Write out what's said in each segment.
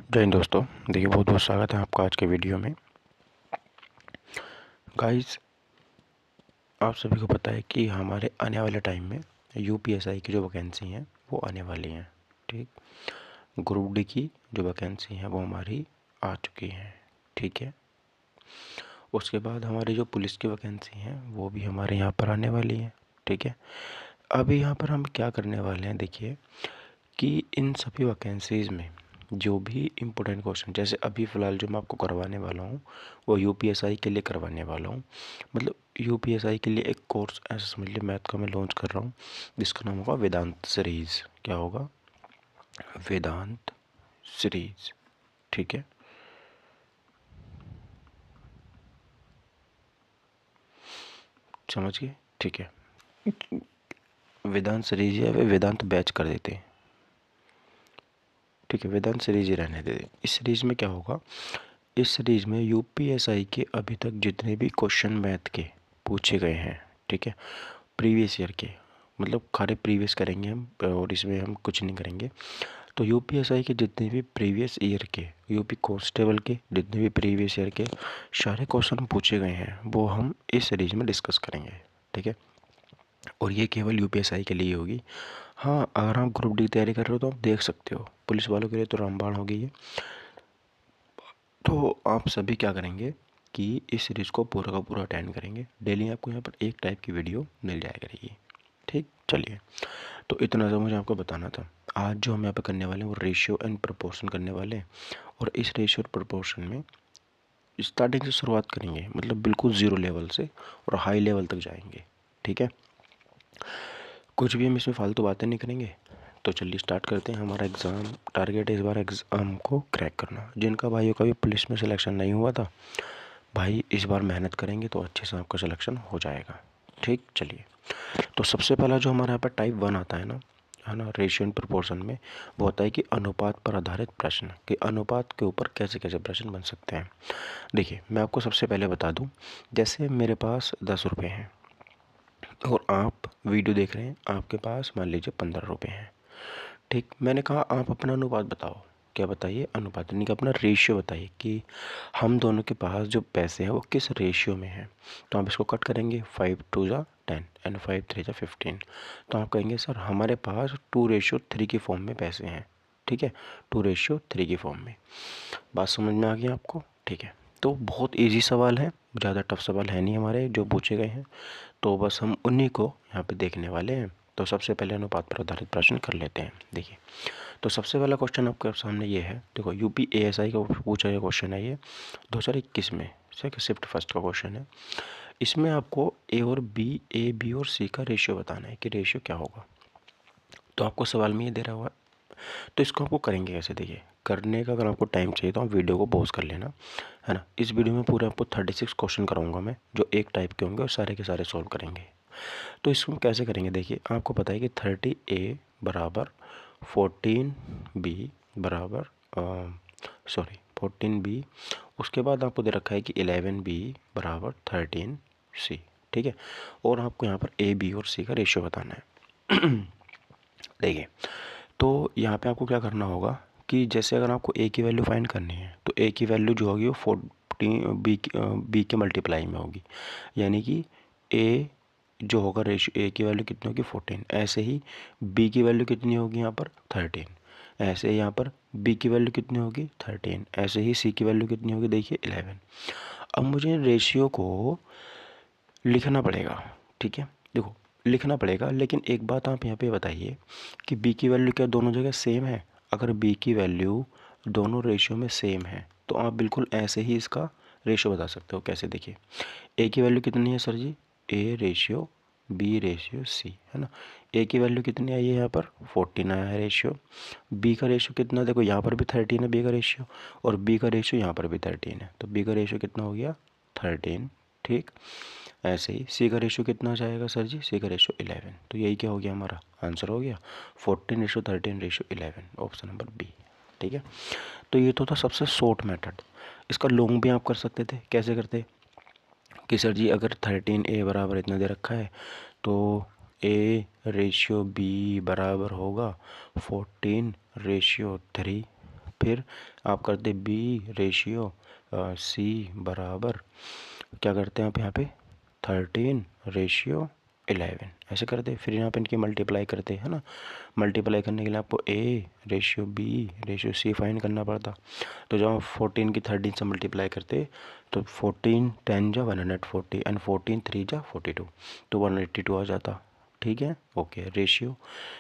जय हिंद दोस्तों। देखिए, बहुत बहुत स्वागत है आपका आज के वीडियो में। गाइस, आप सभी को पता है कि हमारे आने वाले टाइम में यूपीएसआई की जो वैकेंसी हैं वो आने वाली हैं। ठीक, ग्रुप डी की जो वैकेंसी हैं वो हमारी आ चुकी हैं। ठीक है, उसके बाद हमारी जो पुलिस की वैकेंसी हैं वो भी हमारे यहाँ पर आने वाली हैं। ठीक है, अभी यहाँ पर हम क्या करने वाले हैं, देखिए कि इन सभी वैकेंसीज़ में जो भी इम्पोर्टेंट क्वेश्चन, जैसे अभी फ़िलहाल जो मैं आपको करवाने वाला हूँ वो यूपीएसआई के लिए करवाने वाला हूँ। मतलब यूपीएसआई के लिए एक कोर्स ऐसा समझ लीजिए मैथ का मैं लॉन्च कर रहा हूँ जिसका नाम होगा वेदांत सीरीज़। क्या होगा? वेदांत सीरीज़। ठीक है, समझ गए? ठीक है, वेदांत सीरीज या वेदांत बैच कर देते हैं। ठीक है, वेदांत सीरीज ही रहने दे। इस सीरीज में क्या होगा, इस सीरीज में यूपीएसआई के अभी तक जितने भी क्वेश्चन मैथ के पूछे गए हैं, ठीक है, प्रीवियस ईयर के, मतलब खाली प्रीवियस करेंगे हम और इसमें हम कुछ नहीं करेंगे। तो यूपीएसआई के जितने भी प्रीवियस ईयर के, यूपी कांस्टेबल के जितने भी प्रीवियस ईयर के सारे क्वेश्चन पूछे गए हैं वो हम इस सीरीज में डिस्कस करेंगे। ठीक है, और ये केवल यूपीएसआई के लिए होगी। हाँ, अगर आप ग्रुप डी की तैयारी कर रहे हो तो आप देख सकते हो, पुलिस वालों के लिए तो रामबाण हो गई है। तो आप सभी क्या करेंगे कि इस सीरीज़ को पूरा का पूरा अटेंड करेंगे। डेली आपको यहाँ पर एक टाइप की वीडियो मिल जाया करेगी। ठीक, चलिए, तो इतना सा मुझे आपको बताना था। आज जो हम यहाँ पे करने वाले हैं वो रेशियो एंड प्रोपोर्शन करने वाले हैं। और इस रेशियो और प्रोपोर्शन में स्टार्टिंग से शुरुआत करेंगे, मतलब बिल्कुल ज़ीरो लेवल से और हाई लेवल तक जाएंगे। ठीक है, कुछ भी हम इसमें फालतू बातें नहीं करेंगे। तो चलिए स्टार्ट करते हैं। हमारा एग्ज़ाम टारगेट है इस बार एग्ज़ाम को क्रैक करना। जिनका भाइयों का भी पुलिस में सिलेक्शन नहीं हुआ था, भाई इस बार मेहनत करेंगे तो अच्छे से आपका सिलेक्शन हो जाएगा। ठीक, चलिए, तो सबसे पहला जो हमारे यहाँ पर टाइप 1 आता है ना, रेशियो एंड प्रोपोर्शन में, वो होता है कि अनुपात पर आधारित प्रश्न, कि अनुपात के ऊपर कैसे कैसे प्रश्न बन सकते हैं। देखिए, मैं आपको सबसे पहले बता दूं, जैसे मेरे पास 10 रुपये हैं और आप वीडियो देख रहे हैं, आपके पास मान लीजिए 15 रुपये हैं। ठीक, मैंने कहा आप अपना अनुपात बताओ। क्या बताइए? अनुपात यानी कि अपना रेशियो बताइए कि हम दोनों के पास जो पैसे हैं वो किस रेशियो में हैं। तो आप इसको कट करेंगे, 5 2 जा 10 एंड 5 3 जा 15। तो आप कहेंगे सर हमारे पास 2:3 की फॉर्म में पैसे हैं। ठीक है, 2:3 की फॉर्म में। बात समझ में आ गई आपको? ठीक है, तो बहुत इजी सवाल है, ज़्यादा टफ सवाल है नहीं हमारे जो पूछे गए हैं। तो बस हम उन्हीं को यहाँ पे देखने वाले हैं। तो सबसे पहले अनुपात पर आधारित प्रश्न कर लेते हैं। देखिए, तो सबसे पहला क्वेश्चन आपके सामने ये है। देखो, यूपी एएसआई का पूछा गया क्वेश्चन है ये 2021 में से, शिफ्ट फर्स्ट का क्वेश्चन है। इसमें आपको ए बी और सी का रेशियो बताना है कि रेशियो क्या होगा। तो आपको सवाल में ये दे रहा हुआ है, तो इसको आपको करेंगे कैसे? देखिए, करने का अगर आपको टाइम चाहिए तो आप वीडियो को पॉज कर लेना, है ना। इस वीडियो में पूरे आपको 36 क्वेश्चन कराऊंगा मैं, जो एक टाइप के होंगे और सारे के सारे सॉल्व करेंगे। तो इसको कैसे करेंगे? देखिए, आपको पता है कि 30A बराबर 14B बराबर 14B, उसके बाद आपको दे रखा है कि 11B बराबर 13C। ठीक है, और आपको यहाँ पर ए बी और सी का रेशियो बताना है। देखिए, तो यहाँ पे आपको क्या करना होगा कि जैसे अगर आपको ए की वैल्यू फाइंड करनी है तो ए की वैल्यू जो होगी वो 14 बी के मल्टीप्लाई में होगी, यानी कि ए जो होगा रेशियो, ए की वैल्यू कितनी होगी 14, ऐसे ही बी की वैल्यू कितनी होगी यहाँ पर 13, ऐसे ही यहाँ पर बी की वैल्यू कितनी होगी 13, ऐसे ही सी की वैल्यू कितनी होगी देखिए 11। अब मुझे रेशियो को लिखना पड़ेगा। ठीक है, देखो लिखना पड़ेगा, लेकिन एक बात आप यहाँ पे बताइए कि बी की वैल्यू क्या दोनों जगह सेम है? अगर बी की वैल्यू दोनों रेशियो में सेम है तो आप बिल्कुल ऐसे ही इसका रेशियो बता सकते हो। कैसे? देखिए, ए की वैल्यू कितनी है sir ji? A ratio B ratio C, है ना। ए की वैल्यू कितनी आई है यहाँ पर 14 आया है रेशियो। बी का रेशियो कितना? देखो यहाँ पर भी 13 है बी का रेशियो, और बी का रेशियो यहाँ पर भी 13 है, तो बी का रेशियो कितना हो गया 13। ठीक, ऐसे ही सी का रेशियो कितना जाएगा सर जी? सी का रेशियो 11। तो यही क्या हो गया हमारा आंसर हो गया 14:13:11, ऑप्शन नंबर बी। ठीक है, तो ये तो था सबसे शॉर्ट मेथड। इसका लॉन्ग भी आप कर सकते थे। कैसे करते कि सर जी अगर 13A बराबर इतना दे रखा है तो ए रेशियो बी बराबर होगा 14:3, फिर आप करते B/C बराबर क्या करते हैं आप यहाँ पे 13/11 ऐसे करते। फिर यहाँ पे इनकी मल्टीप्लाई करते हैं ना। मल्टीप्लाई करने के लिए आपको A/B/C फाइंड करना पड़ता। तो जब आप 14 की 13 से मल्टीप्लाई करते तो 14 10 जा 140 एंड 14 3 जा 42 तो 182 आ जाता। ठीक है, ओके। रेशियो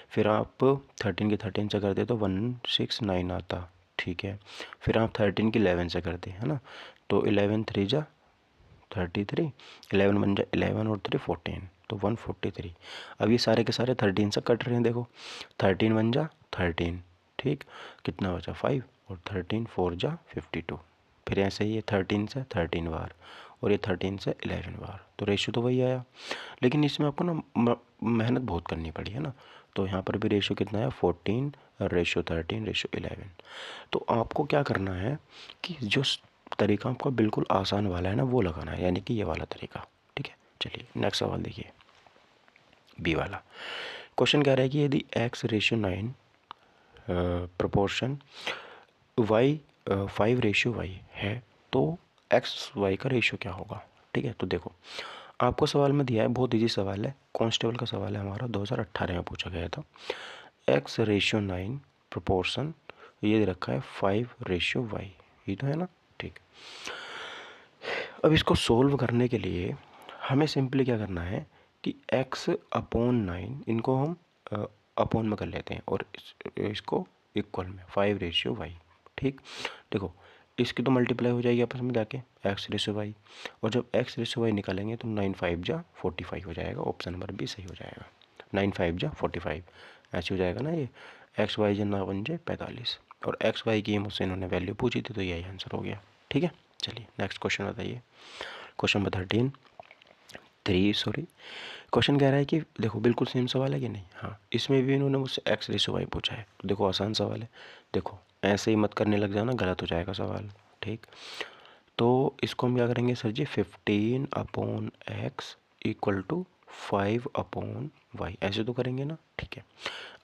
फिर आप 13 की 13 से करते तो 169 आता। ठीक है, फिर आप 13 की 11 से करते है ना, तो 11 3 जा 33, 11 1 जा 11 और 3 14 तो 143। अब ये सारे के सारे 13 से कट रहे हैं, देखो 13 1 जा 13, ठीक, कितना बचा 5 और 13 4 जा 52। फिर ऐसे ही ये 13 से 13 बार और ये 13 से 11 बार, तो रेशियो तो वही आया। लेकिन इसमें आपको ना मेहनत बहुत करनी पड़ी है ना। तो यहाँ पर भी रेशियो कितना है 14/13/11। तो आपको क्या करना है कि जो तरीका आपका बिल्कुल आसान वाला है ना वो लगाना है, यानी कि ये वाला तरीका। ठीक है, चलिए नेक्स्ट सवाल देखिए, बी वाला क्वेश्चन कह रहा है कि यदि x/9 प्रोपोर्शन y 5/y है तो x/y का रेशियो क्या होगा। ठीक है, तो देखो आपको सवाल में दिया है, बहुत इजी सवाल है, कांस्टेबल का सवाल है हमारा, 2018 में पूछा गया था। x/9 प्रोपोर्शन ये दे रखा है 5/y, ये तो है ना। ठीक, अब इसको सोल्व करने के लिए हमें सिंपली क्या करना है कि x/9 इनको हम अपॉन में कर लेते हैं और इसको इक्वल में 5/y। ठीक, देखो इसकी तो मल्टीप्लाई हो जाएगी आपस में जाके x/y, और जब x/y निकालेंगे तो 9 5 जा 45 हो जाएगा। ऑप्शन नंबर बी सही हो जाएगा, 9 5 जा 45 ऐसे हो जाएगा ना। ये x/y जो 9 1 जा 45 और x/y की मुझसे इन्होंने वैल्यू पूछी थी तो यही आंसर हो गया। ठीक है, चलिए नेक्स्ट क्वेश्चन बताइए, क्वेश्चन नंबर 3 क्वेश्चन कह रहा है कि देखो बिल्कुल सेम सवाल है कि नहीं। हाँ, इसमें भी इन्होंने मुझसे x/y पूछा है, तो देखो आसान सवाल है। देखो ऐसे ही मत करने लग जाना, गलत हो जाएगा सवाल। ठीक, तो इसको हम क्या करेंगे sir ji 15/x equal to 5/y ऐसे तो करेंगे ना। ठीक है,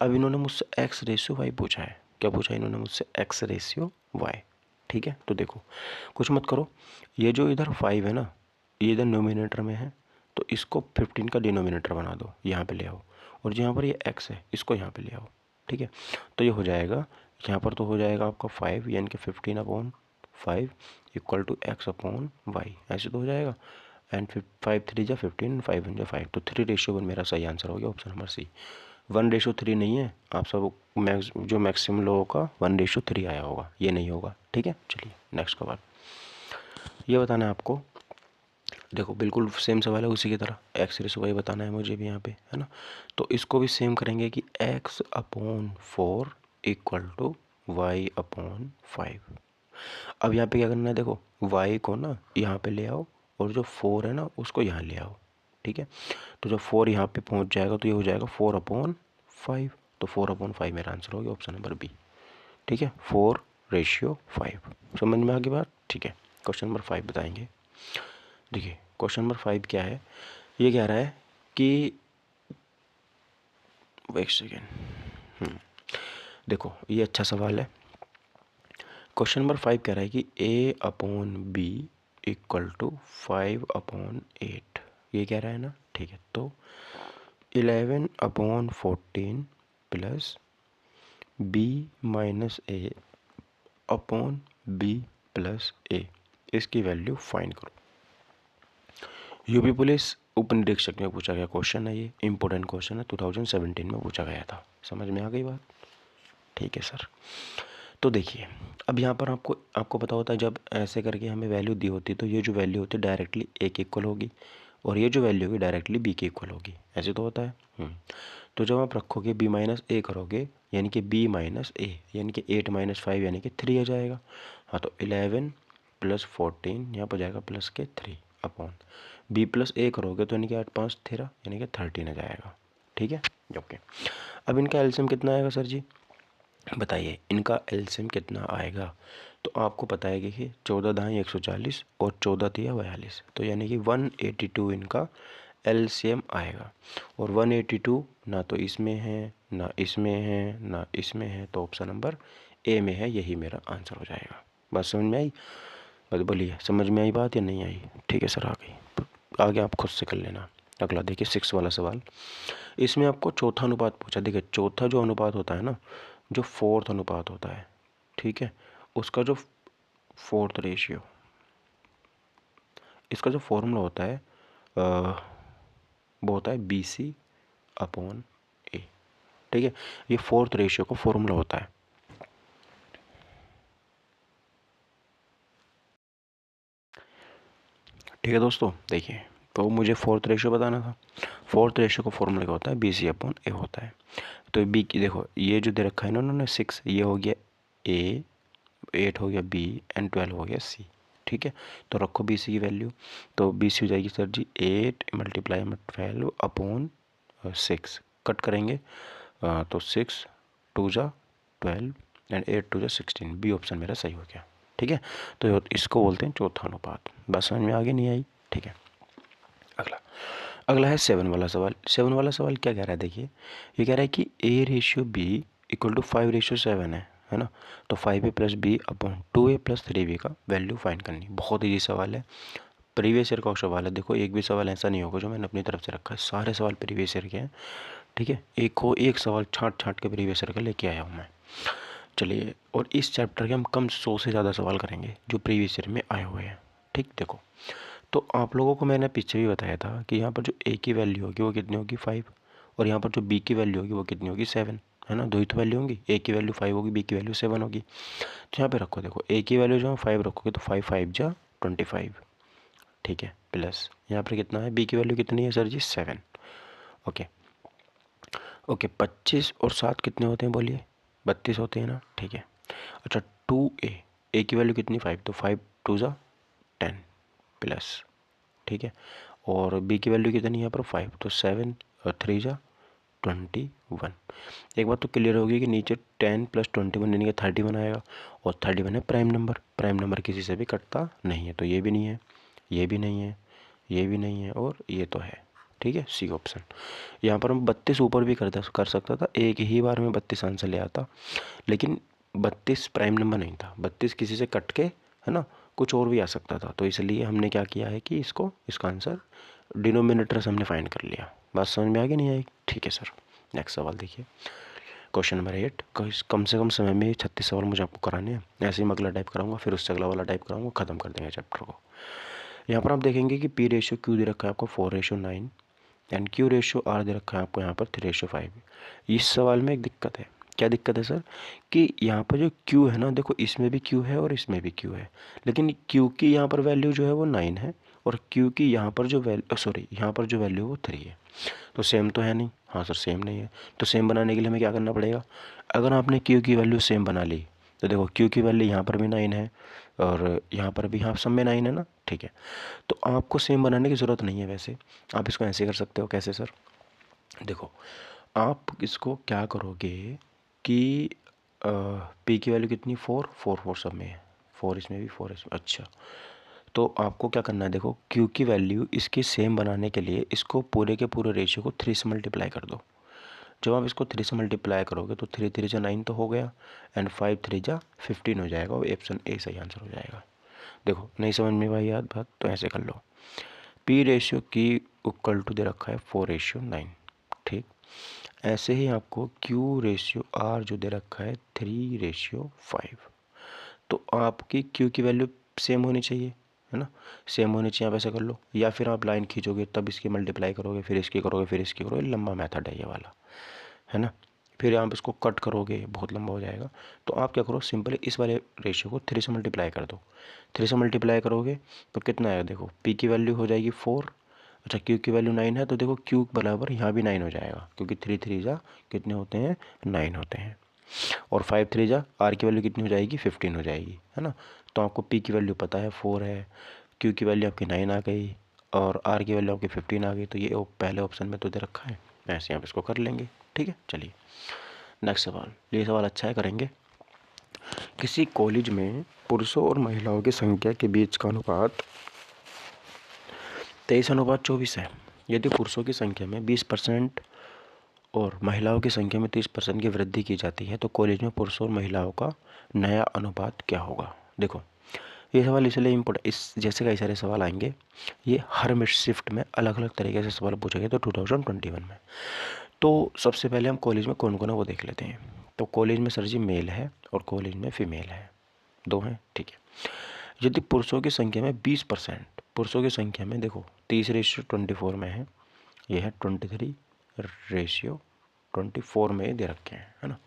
अब इन्होंने मुझसे x/y पूछा है। क्या पूछा है इन्होंने मुझसे x/y। ठीक है, तो देखो कुछ मत करो, ये जो इधर 5 है ना ये इधर न्यूमिनेटर में है, तो इसको 15 का डिनोमिनेटर बना दो, यहाँ पे ले आओ, और जहाँ पर ये x है इसको यहाँ पे ले आओ। ठीक है, तो ये हो जाएगा, यहाँ पर तो हो जाएगा आपका 5 यानी कि 15/5 इक्वल टू x/y ऐसे तो हो जाएगा। एंड 5 3 जा 15 5 1 जा 5 तो 3/1 मेरा सही आंसर हो गया, ऑप्शन नंबर सी। 1/3 नहीं है, आप सब जो मैक्सिमम लोगों का 1/3 आया होगा, ये नहीं होगा। ठीक है, चलिए नेक्स्ट सवाल, ये बताना है आपको। देखो बिल्कुल सेम सवाल है उसी की तरह, x/y बताना है मुझे भी यहाँ पे, है ना। तो इसको भी सेम करेंगे कि x/4 इक्वल टू y/5। अब यहाँ पे क्या करना है, देखो y को ना यहाँ पे ले आओ और जो 4 है ना उसको यहाँ ले आओ। ठीक है, तो जब 4 यहाँ पे पहुँच जाएगा तो ये हो जाएगा 4/5, तो 4/5 मेरा आंसर हो गया, ऑप्शन नंबर बी। ठीक है, 4/5 समझ में आ गई बात। ठीक है, क्वेश्चन नंबर 5 बताएंगे। देखिए क्वेश्चन नंबर 5 क्या है, ये कह रहा है कि एक सेकेंड, देखो ये अच्छा सवाल है। क्वेश्चन नंबर 5 कह रहा है कि a/b इक्वल टू 5/8, ये कह रहा है ना। ठीक है, तो 11/14 plus b minus a upon b plus a, इसकी वैल्यू फाइंड करो। यूपी पुलिस उप निरीक्षक में पूछा गया क्वेश्चन है, ये इंपॉर्टेंट क्वेश्चन है, 2017 में पूछा गया था। समझ में आ गई बात। ठीक है सर, तो देखिए अब यहाँ पर आपको पता होता है जब ऐसे करके हमें वैल्यू दी होती तो ये जो वैल्यू होती है डायरेक्टली a के इक्वल होगी और ये जो वैल्यू होगी डायरेक्टली b के इक्वल होगी, ऐसे तो होता है। तो जब आप रखोगे b माइनस ए करोगे यानी कि b माइनस ए यानी कि 8 माइनस 5 यानी कि 3 आ जाएगा। हाँ, तो 11 प्लस 14 यहाँ पर जाएगा प्लस के 3 अपॉन b प्लस ए करोगे तो यानी कि 8 5 13 यानी कि 13 आ जाएगा। ठीक है, ओके। अब इनका एलसीएम कितना आएगा सर जी, बताइए इनका एलसीएम कितना आएगा। तो आपको पता है कि 14 दाएँ 140 और 14 तिया 42, तो यानी कि 182 इनका एलसीएम आएगा। और 182 ना तो इसमें है ना इसमें है ना इसमें है, तो ऑप्शन नंबर ए में है, यही मेरा आंसर हो जाएगा। बात समझ में आई? बस बोलिए, समझ में आई बात या नहीं आई? ठीक है सर, आ गई। आगे आप खुद से कर लेना। अगला देखिए 6 वाला सवाल। इसमें आपको चौथा अनुपात पूछा। देखिए चौथा जो अनुपात होता है ना, जो फोर्थ अनुपात होता है, ठीक है, उसका जो फोर्थ रेशियो, इसका जो फॉर्मूला होता है वो होता है BC/A। ठीक है, ये फोर्थ रेशियो का फॉर्मूला होता है। ठीक है दोस्तों, देखिए तो मुझे फोर्थ रेशियो बताना था। फोर्थ रेशियो का फॉर्मूला क्या होता है? BC/A होता है। तो बी की देखो, ये जो दे रखा है ना उन्होंने 6, ये हो गया A, 8 हो गया B एंड 12 हो गया C। ठीक है, तो रखो BC की वैल्यू। तो BC हो जाएगी सर जी 8 × 12/6। कट करेंगे तो 6 2 जा 12 एंड 8 2 जा 16। बी ऑप्शन मेरा सही हो गया। ठीक है, तो इसको बोलते हैं चौथा अनुपात। बात समझ में आगे नहीं आई? ठीक है, अगला है 7 वाला सवाल। 7 वाला सवाल क्या कह रहा है? देखिए ये कह रहा है कि A/B = 5/7 है ना। तो 5A + B/2A + 3B का वैल्यू फाइंड करनी। बहुत ईजी सवाल है, प्रीवियस ईयर का सवाल है। देखो एक भी सवाल ऐसा नहीं होगा जो मैंने अपनी तरफ से रखा है, सारे सवाल प्रीवियस ईयर के हैं। ठीक है, एक सवाल छांट के प्रीवियस ईयर का लेके आया हूँ मैं। चलिए, और इस चैप्टर के हम कम 100 से ज़्यादा सवाल करेंगे जो प्रीवियस ईयर में आए हुए हैं। ठीक, देखो तो आप लोगों को मैंने पीछे भी बताया था कि यहाँ पर जो A की वैल्यू होगी वो कितनी होगी 5, और यहाँ पर जो B की वैल्यू होगी वो कितनी होगी 7, है ना। दो ही तो वैल्यू होंगी, A की वैल्यू 5 होगी, B की वैल्यू 7 होगी। तो यहाँ पे रखो, देखो A की वैल्यू जो है 5 रखोगे तो 5 5 जा 25। ठीक है, प्लस यहाँ पर कितना है, B की वैल्यू कितनी है सर जी 7। ओके ओके, 25 और 7 कितने होते हैं बोलिए? 32 होते हैं ना। ठीक है, अच्छा 2A की वैल्यू कितनी 5, तो 5 2 जा 10 प्लस। ठीक है, और B की वैल्यू कितनी है यहाँ पर 5, तो 7 और 3 जा 21। एक बात तो क्लियर होगी कि नीचे 10 + 21 यानी कि 31 आएगा, और 31 है प्राइम नंबर। प्राइम नंबर किसी से भी कटता नहीं है, तो ये भी नहीं है, ये भी नहीं है, ये भी नहीं है, और ये तो है। ठीक है, सी ऑप्शन। यहाँ पर हम 32 ऊपर भी कर सकता था, एक ही बार में 32 आंसर ले आता, लेकिन 32 प्राइम नंबर नहीं था, 32 किसी से कट के, है ना, कुछ और भी आ सकता था। तो इसलिए हमने क्या किया है कि इसका आंसर डिनोमिनेटर से हमने फाइंड कर लिया। बात समझ में आ गई नहीं आई? ठीक है सर, नेक्स्ट सवाल देखिए, क्वेश्चन नंबर 8। कम से कम समय में 36 सवाल मुझे आपको कराने हैं। ऐसे ही मैं अगला टाइप कराऊंगा, फिर उससे अगला वाला टाइप कराऊंगा, खत्म कर देंगे चैप्टर को। यहाँ पर आप देखेंगे कि P/Q दे रखा है आपको 4/9 एंड Q/R दे रखा है आपको यहाँ पर 3/5। इस सवाल में एक दिक्कत है। क्या दिक्कत है सर? कि यहाँ पर जो Q है ना, देखो इसमें भी Q है और इसमें भी Q है, लेकिन Q की यहाँ पर वैल्यू जो है वो 9 है, और Q की यहाँ पर जो यहाँ पर जो वैल्यू वो 3 है। तो सेम तो है नहीं। हाँ सर, सेम नहीं है। तो सेम बनाने के लिए हमें क्या करना पड़ेगा? अगर आपने Q की वैल्यू सेम बना ली तो देखो Q की वैल्यू यहाँ पर भी 9 है और यहाँ पर भी, हाँ सब में 9 है ना। ठीक है, तो आपको सेम बनाने की ज़रूरत नहीं है। वैसे आप इसको ऐसे कर सकते हो। कैसे सर? देखो आप इसको क्या करोगे कि P की वैल्यू कितनी 4 4 4 सब में है, 4 इसमें भी 4 इसमें। अच्छा, तो आपको क्या करना है, देखो Q की वैल्यू इसकी सेम बनाने के लिए इसको पूरे के पूरे रेशियो को 3 से मल्टीप्लाई कर दो। जब आप इसको 3 से मल्टीप्लाई करोगे तो 3 3 जा 9 तो हो गया, एंड 5 3 जा 15 हो जाएगा, और ऑप्शन ए सही आंसर हो जाएगा। देखो नहीं समझ में भाई याद बात, तो ऐसे कर लो। P/Q इक्वल टू दे रखा है 4/9। ठीक, ऐसे ही आपको Q/R जो दे रखा है 3/5। तो आपकी Q की वैल्यू सेम होनी चाहिए, है ना, सेम होनी चाहिए। आप ऐसा कर लो, या फिर आप लाइन खींचोगे तब इसकी मल्टीप्लाई करोगे, फिर इसकी करोगे, फिर इसकी करोगे। लंबा मेथड है ये वाला, है ना। फिर आप इसको कट करोगे, बहुत लंबा हो जाएगा। तो आप क्या करो, सिंपली इस वाले रेशियो को 3 से मल्टीप्लाई कर दो। 3 से मल्टीप्लाई करोगे तो कितना आएगा, देखो P की वैल्यू हो जाएगी 4। अच्छा, Q की वैल्यू 9 है, तो देखो Q बराबर यहाँ भी 9 हो जाएगा, क्योंकि 3 3 जा कितने होते हैं 9 होते हैं, और 5 3 जा R की वैल्यू कितनी हो जाएगी 15 हो जाएगी, है ना। तो आपको P की वैल्यू पता है 4 है, Q की वैल्यू आपकी 9 आ गई, और R की वैल्यू आपकी 15 आ गई। तो ये पहले ऑप्शन में तो दे रखा है, ऐसे आप इसको कर लेंगे। ठीक है, चलिए नेक्स्ट सवाल। ये सवाल अच्छा है, करेंगे। किसी कॉलेज में पुरुषों और महिलाओं की संख्या के बीच का अनुपात 23/24 है। यदि पुरुषों की संख्या में 20% और महिलाओं की संख्या में 30% की वृद्धि की जाती है तो कॉलेज में पुरुषों और महिलाओं का नया अनुपात क्या होगा। देखो ये सवाल इसलिए इम्पोर्टेंट, इस जैसे कई सारे सवाल आएंगे, ये हर मिड शिफ्ट में अलग अलग तरीके से सवाल पूछे गए तो 2021 में। तो सबसे पहले हम कॉलेज में कौन कौन है वो देख लेते हैं। तो कॉलेज में सर जी मेल है और कॉलेज में फीमेल है, दो हैं, ठीक है। यदि पुरुषों की संख्या में 20%, पुरुषों की संख्या में देखो 30:24 में है, ये है 23:24 में दे रखे हैं, है ना।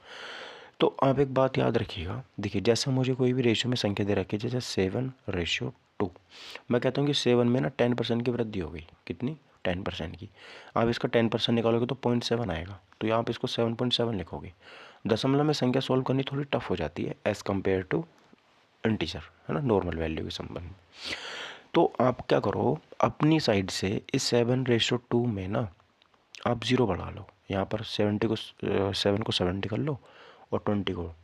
तो आप एक बात याद रखिएगा, देखिए जैसे मुझे कोई भी रेशियो में संख्या दे रखी है, जैसे 7:2, मैं कहता हूँ कि 7 में ना 10% की वृद्धि हो गई, कितनी, 10% की। आप इसका 10% निकालोगे तो 0.7 आएगा, तो यहाँ आप इसको 7.7 लिखोगे। दशमलव में संख्या सोल्व करनी थोड़ी टफ हो जाती है एज़ कम्पेयर टू इंटीजर, है ना, नॉर्मल वैल्यू के संबंध में। तो आप क्या करो, अपनी साइड से इस 7:2 में ना आप 0 बढ़ा लो, यहाँ पर 7 को 70 कर लो और 2 को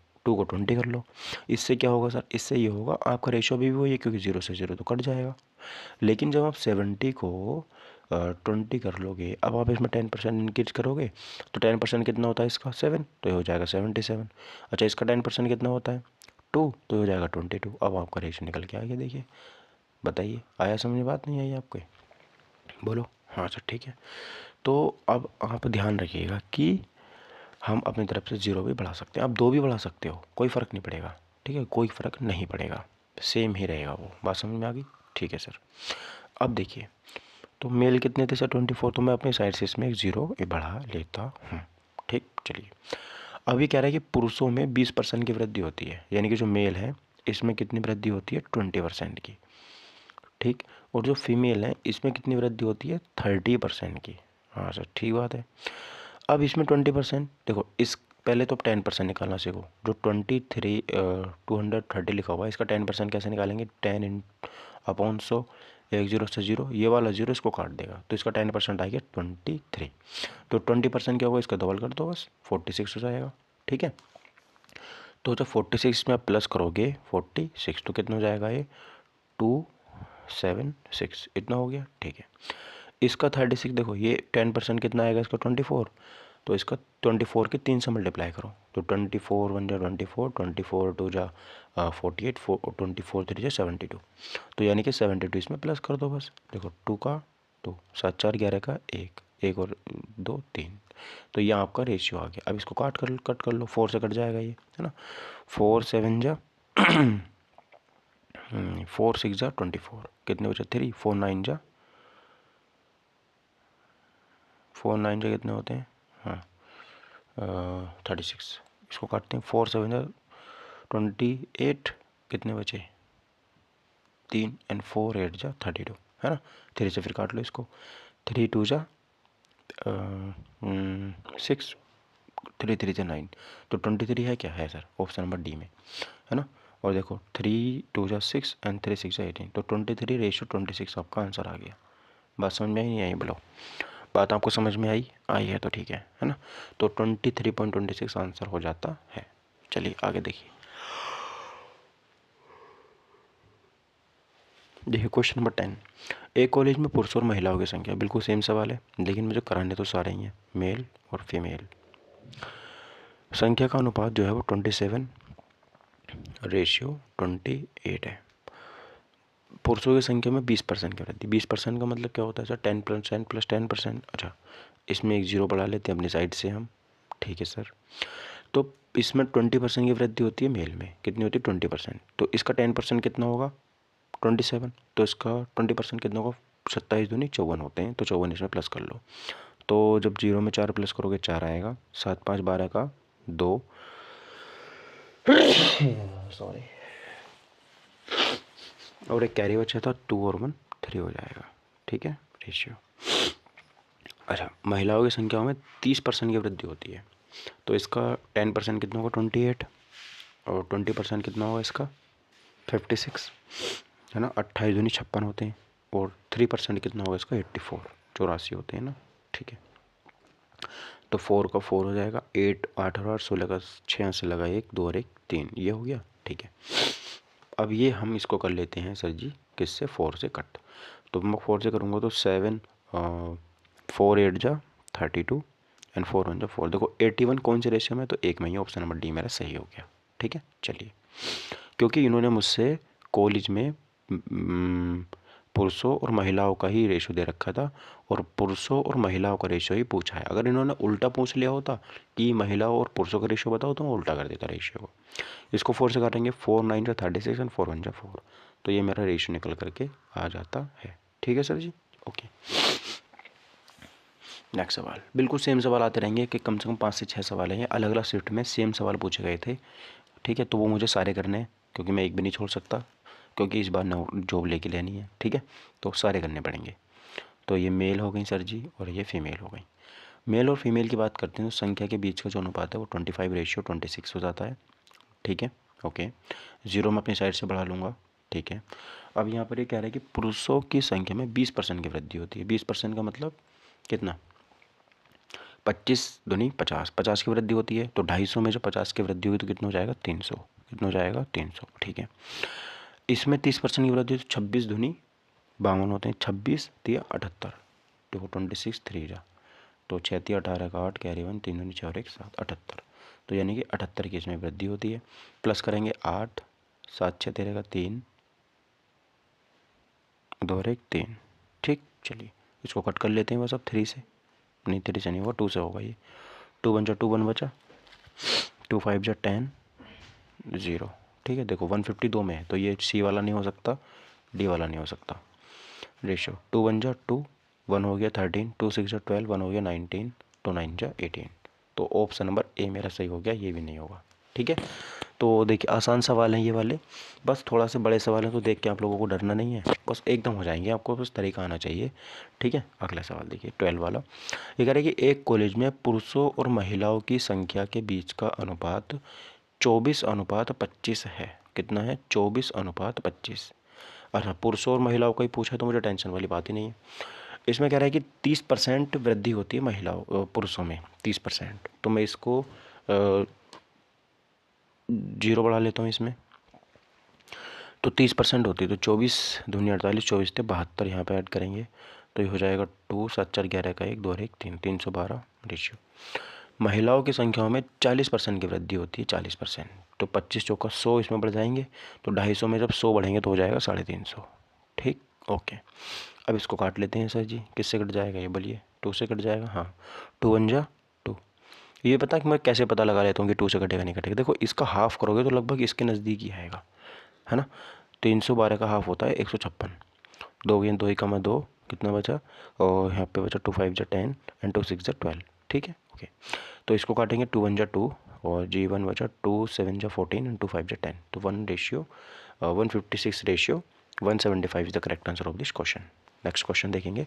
20 कर लो। इससे क्या होगा सर, इससे ये होगा आपका रेशियो भी वही है, क्योंकि 0 से 0 तो कट जाएगा। लेकिन जब आप 70 को 20 कर लोगे, अब आप इसमें 10% इंक्रीज करोगे, तो 10% कितना होता है इसका, 7, तो ये हो जाएगा 77। अच्छा इसका 10% कितना होता है, 2, तो हो जाएगा 22। अब आपका रेशियो निकल के आ गया, देखिए, बताइए आया समझ में, बात नहीं आई आपके, बोलो हाँ सर ठीक है। तो अब आप ध्यान रखिएगा कि हम अपनी तरफ से 0 भी बढ़ा सकते हैं, आप 2 भी बढ़ा सकते हो, कोई फ़र्क नहीं पड़ेगा, ठीक है, कोई फ़र्क नहीं पड़ेगा, सेम ही रहेगा वो, बात समझ में आ गई, ठीक है सर। अब देखिए, तो मेल कितने थे सर, 24, तो मैं अपनी साइड से इसमें एक 0 बढ़ा लेता हूँ, ठीक। चलिए अब ये कह रहा है कि पुरुषों में 20% की वृद्धि होती है, यानी कि जो मेल है इसमें कितनी वृद्धि होती है, 20% की, ठीक। और जो फीमेल है इसमें कितनी वृद्धि होती है, 30% की। हाँ सर ठीक बात है। अब इसमें 20%, देखो इस पहले तो 10% निकालना सीखो, जो 230 लिखा हुआ है इसका 10% कैसे निकालेंगे, 10/100, एक 0 से 0, ये वाला 0 इसको काट देगा, तो इसका 10% आ गया 23। तो 20% क्या होगा, इसका डबल कर दो बस, 46 हो जाएगा, ठीक है। तो जब 46 में आप प्लस करोगे 46, तो कितना हो जाएगा ये, 276, इतना हो गया, ठीक है। इसका 36 देखो, ये 10% कितना आएगा इसका, 24, तो इसका 24 के 3 से मल्टीप्लाई करो, तो 24 1 जा 24, 24 2 जा 48, 24 3 जा 72, तो यानी कि 72 इसमें प्लस कर दो बस, देखो 2 का 2, 7 4 11 का 1, 1 और 2 3, तो ये आपका रेशियो आ गया। अब इसको कट कर लो, 4 से कट जाएगा ये, है ना, 4 7 जा 4 6 जा 24, कितने बचे 3, 4 9 जा कितने होते हैं, हाँ 36, इसको काटते हैं, 4 7 जा 28, कितने बचे 3, एंड 4 8 जा 32, है ना। 3 से फिर काट लो इसको, 3 2 जा 6, 3 3 जा 9, तो 23 है क्या, है सर, ऑप्शन नंबर डी में, है ना। और देखो 3 2 जा 6 एंड 3 6 जा 18, तो 23:26 आपका आंसर आ गया। बात समझ में आई नहीं आई, बोलो, बात आपको समझ में आई है तो ठीक है ना। तो 23.26 आंसर हो जाता है। चलिए आगे देखिए, क्वेश्चन नंबर 10, एक कॉलेज में पुरुषों और महिलाओं की संख्या, बिल्कुल सेम सवाल है, लेकिन मुझे कराने तो सारे ही हैं, मेल और फीमेल। संख्या का अनुपात जो है वो 27:28 है। पुरुषों की संख्या में 20% की वृद्धि, 20% का मतलब क्या होता है सर, 10% प्लस 10%। अच्छा इसमें एक 0 बढ़ा लेते हैं अपनी साइड से हम, ठीक है सर। तो इसमें 20% की वृद्धि होती है मेल में, कितनी होती है 20%, तो इसका 10% कितना होगा 27, तो इसका 20% कितना होगा, 27 दूनी 54 होते हैं, तो 54 इसमें प्लस कर लो, तो जब 0 में 4 प्लस करोगे 4 आएगा, 7 5 12 का 2 सॉरी, और एक कैरी बचा था 2 और 1 3 हो जाएगा, ठीक है रेशियो। अच्छा महिलाओं की संख्या में 30% की वृद्धि होती है, तो इसका 10% कितना होगा 28, और 20% कितना होगा इसका 56, है ना, 28 दूनी 56 होते हैं, और 3% कितना होगा इसका 84 84 होते हैं ना, ठीक है। तो 4 का 4 हो जाएगा, 8 8 और 16 का 6 से लगा 1 2 और 1 3, ये हो गया, ठीक है। अब ये हम इसको कर लेते हैं सर जी किससे, 4 से कट, तो मैं 4 से करूँगा तो 7 4 8 जा 32 एंड 4 1 जा 4, देखो 81 कौन से रेशियो में, तो एक में ही, ऑप्शन नंबर डी मेरा सही हो गया, ठीक है, चलिए। क्योंकि इन्होंने मुझसे कॉलेज में पुरुषों और महिलाओं का ही रेशो दे रखा था और पुरुषों और महिलाओं का रेशो ही पूछा है। अगर इन्होंने उल्टा पूछ लिया होता कि महिलाओं और पुरुषों का रेशो बताओ तो मैं उल्टा कर देता रेशो को। इसको 4 से काटेंगे, 4 9 जा 36 एंड 4 1 जा 4, तो ये मेरा रेशो निकल करके आ जाता है। ठीक है सर जी, ओके। नेक्स्ट सवाल, बिल्कुल सेम सवाल आते रहेंगे कि कम से कम 5 से 6 सवाल हैं, अलग अलग शिफ्ट में सेम सवाल पूछे गए थे। ठीक है, तो वो मुझे सारे करने हैं क्योंकि मैं एक भी नहीं छोड़ सकता, क्योंकि इस बार जॉब लेके लेनी है। ठीक है, तो सारे करने पड़ेंगे। तो ये मेल हो गई सर जी और ये फीमेल हो गई। मेल और फीमेल की बात करते हैं तो संख्या के बीच का जो अनुपात है वो 25:26 हो जाता है। ठीक है, ओके। 0 मैं अपनी साइड से बढ़ा लूँगा। ठीक है, अब यहाँ पर ये कह रहा है कि पुरुषों की संख्या में 20% की वृद्धि होती है। 20% का मतलब कितना, 25 दूनी 50, 50 की वृद्धि होती है। तो 250 में जो 50 की वृद्धि हुई तो कितना हो जाएगा, 300। कितना हो जाएगा, 300। ठीक है, इसमें 30% की वृद्धि तो 26 दूनी 52 होते हैं, 26 तिया 78, तो 26 3 जा, तो 6 तिया 18 का 8, कैरी 1, 3 दूनी 4 और 1 7, 78। तो यानी कि 78 की इसमें वृद्धि होती है। प्लस करेंगे 8, 7 6 13 का 3, 2 और 1 3। ठीक, चलिए इसको कट कर लेते हैं बस अब 3 से, नहीं 3 से नहीं होगा, 2 से होगा। ये 2 1 जा 2 1 बचा, 2 5 जा 10 0। ठीक है, देखो 150 2 में है तो ये सी वाला नहीं हो सकता, डी वाला नहीं हो सकता। रेशो 2 1 जा 2, 1 हो गया 13, 2 6 जा 12, 1 हो गया 19, 2 9 जा 18। तो ऑप्शन नंबर ए मेरा सही हो गया, ये भी नहीं होगा। ठीक है, तो देखिए आसान सवाल हैं ये वाले, बस थोड़ा से बड़े सवाल हैं तो देख के आप लोगों को डरना नहीं है, बस एकदम हो जाएंगे, आपको बस तरीका आना चाहिए। ठीक है, अगला सवाल देखिए 12 वाला। ये कह रहा है कि एक कॉलेज में पुरुषों और महिलाओं की संख्या के बीच का अनुपात 24:25 है। कितना है, 24:25। अच्छा, पुरुषों और महिलाओं का ही पूछा तो मुझे टेंशन वाली बात ही नहीं है। इसमें कह रहा है कि 30% वृद्धि होती है पुरुषों में 30%, तो मैं इसको 0 बढ़ा लेता हूँ इसमें, तो 30% होती है, तो 24 दूनी 48, 24 थे 72, यहाँ पे ऐड करेंगे तो ये हो जाएगा 2 7 4 11 का 1, 2 और 1 3, 312 रेशियो। महिलाओं की संख्याओं में 40% की वृद्धि होती है, 40%, तो 25 चौका 100 इसमें बढ़ जाएंगे, तो 250 में जब 100 बढ़ेंगे तो हो जाएगा 350। ठीक, ओके। अब इसको काट लेते हैं सर जी, किससे कट जाएगा ये बोलिए, 2 से कट जाएगा, हाँ 2 1 जा 2। ये पता है कि मैं कैसे पता लगा लेता हूँ कि 2 से कटेगा नहीं कटेगा, देखो इसका हाफ करोगे तो लगभग इसके नज़दीक ही आएगा, है ना। 312 का हाफ होता है 156, 2 गेंद 2 1 2, कितना बचा, और यहाँ पे बचा 2 5 जा 10 एंड 2 6 जा 12। ठीक है, ओके। तो इसको काटेंगे 2 1 जा 2 और जी 1 बचा, 2 7 जा 14 एंड 2 5 जा 10, तो 156 ratio 175 is the correct answer of this question. Next question देखेंगे।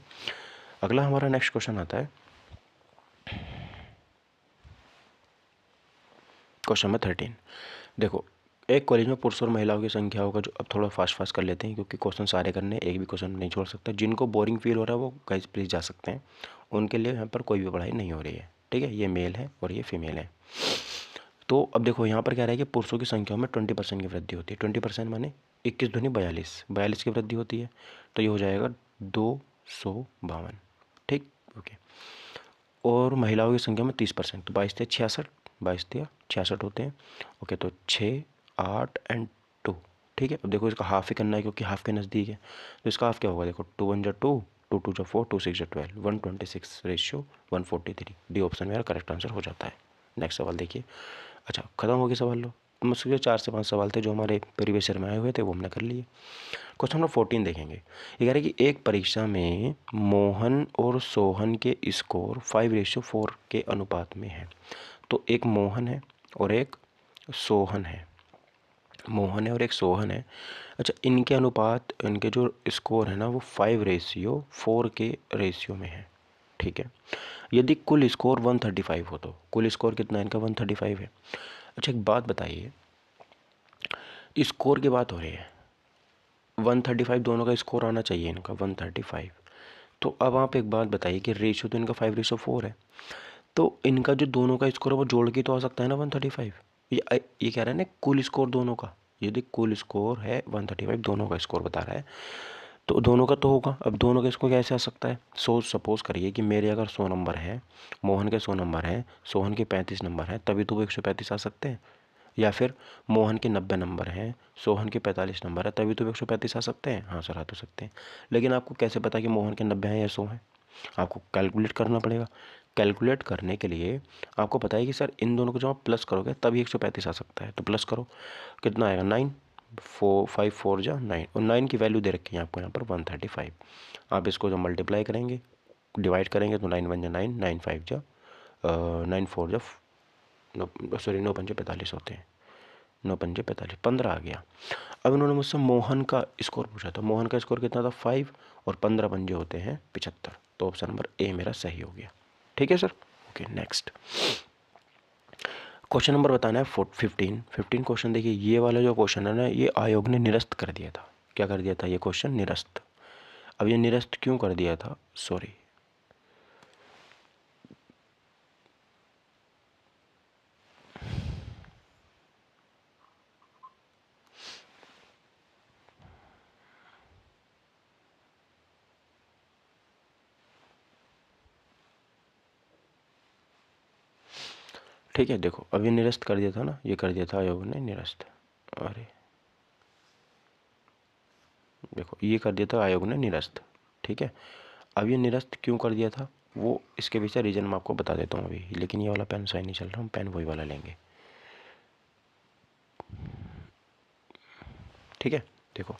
अगला हमारा नेक्स्ट क्वेश्चन आता है क्वेश्चन नंबर 13। देखो, एक कॉलेज में पुरुष और महिलाओं की संख्याओं का जो, अब थोड़ा फास्ट कर लेते हैं क्योंकि क्वेश्चन सारे करने, एक भी क्वेश्चन नहीं छोड़ सकता। जिनको बोरिंग फील हो रहा है वो गाइस प्लीज़ जा सकते हैं, उनके लिए यहाँ पर कोई भी पढ़ाई नहीं हो रही है। ठीक है, ये मेल है और ये फीमेल है। तो अब देखो यहाँ पर कह रहा है कि पुरुषों की संख्या में 20% की वृद्धि होती है। 20% माने 21 दूनी 42 की वृद्धि होती है, तो ये हो जाएगा 252। ठीक, ओके। और महिलाओं की संख्या में 30%, तो 22 थे 66, 22 थे 66 होते हैं। ओके, तो 6 8 एंड 2। ठीक है, अब देखो इसका हाफ ही करना है क्योंकि हाफ के नज़दीक है, तो इसका हाफ क्या होगा, देखो 2 1 जा 2, 2 2 जा 4, 2 6 जा 12, 126 रेशियो 143। डी ऑप्शन मेरा करेक्ट आंसर हो जाता है। नेक्स्ट सवाल देखिए। अच्छा, खत्म हो गया सवाल लो, मुझसे जो 4 से 5 सवाल थे जो हमारे प्रीवियस ईयर में आए हुए थे वो हमने कर लिए। क्वेश्चन नंबर 14 देखेंगे। ये कह रहा है कि एक परीक्षा में मोहन और सोहन के स्कोर 5:4 के अनुपात में है। तो एक मोहन है और एक सोहन है, मोहन है और एक सोहन है। अच्छा, इनके अनुपात, इनके जो स्कोर है ना वो 5:4 के रेशियो में है। ठीक है, यदि कुल स्कोर 135 हो, तो कुल स्कोर कितना है इनका, 135 है। अच्छा, एक बात बताइए, स्कोर की बात हो रही है, 135 दोनों का स्कोर आना चाहिए इनका 135। तो अब आप एक बात बताइए कि रेशियो तो इनका 5:4 है, तो इनका जो दोनों का स्कोर है वो जोड़ के तो आ सकता है ना 135। ये कह रहा है ना कुल स्कोर दोनों का, यदि कुल स्कोर है 135, दोनों का स्कोर बता रहा है, तो दोनों का तो होगा। अब दोनों का स्कोर कैसे आ सकता है, सपोज करिए कि मेरे अगर 100 नंबर है, मोहन के 100 नंबर हैं, सोहन के 35 नंबर हैं, तभी तो वो 135 आ सकते हैं। या फिर मोहन के 90 नंबर हैं, सोहन के 45 नंबर है, तभी तो 135 आ सकते हैं। हाँ सर, आ तो सकते हैं, लेकिन आपको कैसे पता कि मोहन के 90 हैं या 100 हैं? आपको कैलकुलेट करना पड़ेगा। कैलकुलेट करने के लिए आपको पता है कि सर इन दोनों को जब आप प्लस करोगे तभी 135 आ सकता है, तो प्लस करो, कितना आएगा 9, 5 4 जा 9, और 9 की वैल्यू दे रखी है आपको यहाँ पर 135। आप इसको जब मल्टीप्लाई करेंगे, डिवाइड करेंगे, तो 9 1 जा 9, 9 5 जा 9 4 जा 9 पंजे 45 होते हैं, 9 पंजे 45, 15 आ गया। अब इन्होंने मुझसे मोहन का स्कोर पूछा था। मोहन का स्कोर कितना था 5, और 15 पंजे होते हैं 75, तो ऑप्शन नंबर ए मेरा सही हो गया। ठीक है sir, okay next question number बताना है 15 क्वेश्चन। देखिए ये वाला जो क्वेश्चन है ना, ये आयोग ने निरस्त कर दिया था। क्या कर दिया था? ये क्वेश्चन निरस्त। अब ये निरस्त क्यों कर दिया था, सॉरी, ठीक है। देखो अब ये निरस्त कर दिया था ना, ये कर दिया था आयोग ने निरस्त। अरे देखो ये कर दिया था आयोग ने निरस्त, ठीक है। अब ये निरस्त क्यों कर दिया था, वो इसके पीछे रीजन मैं आपको बता देता हूँ अभी, लेकिन ये वाला पेन सही नहीं चल रहा, हम पेन वही वाला लेंगे, ठीक है। देखो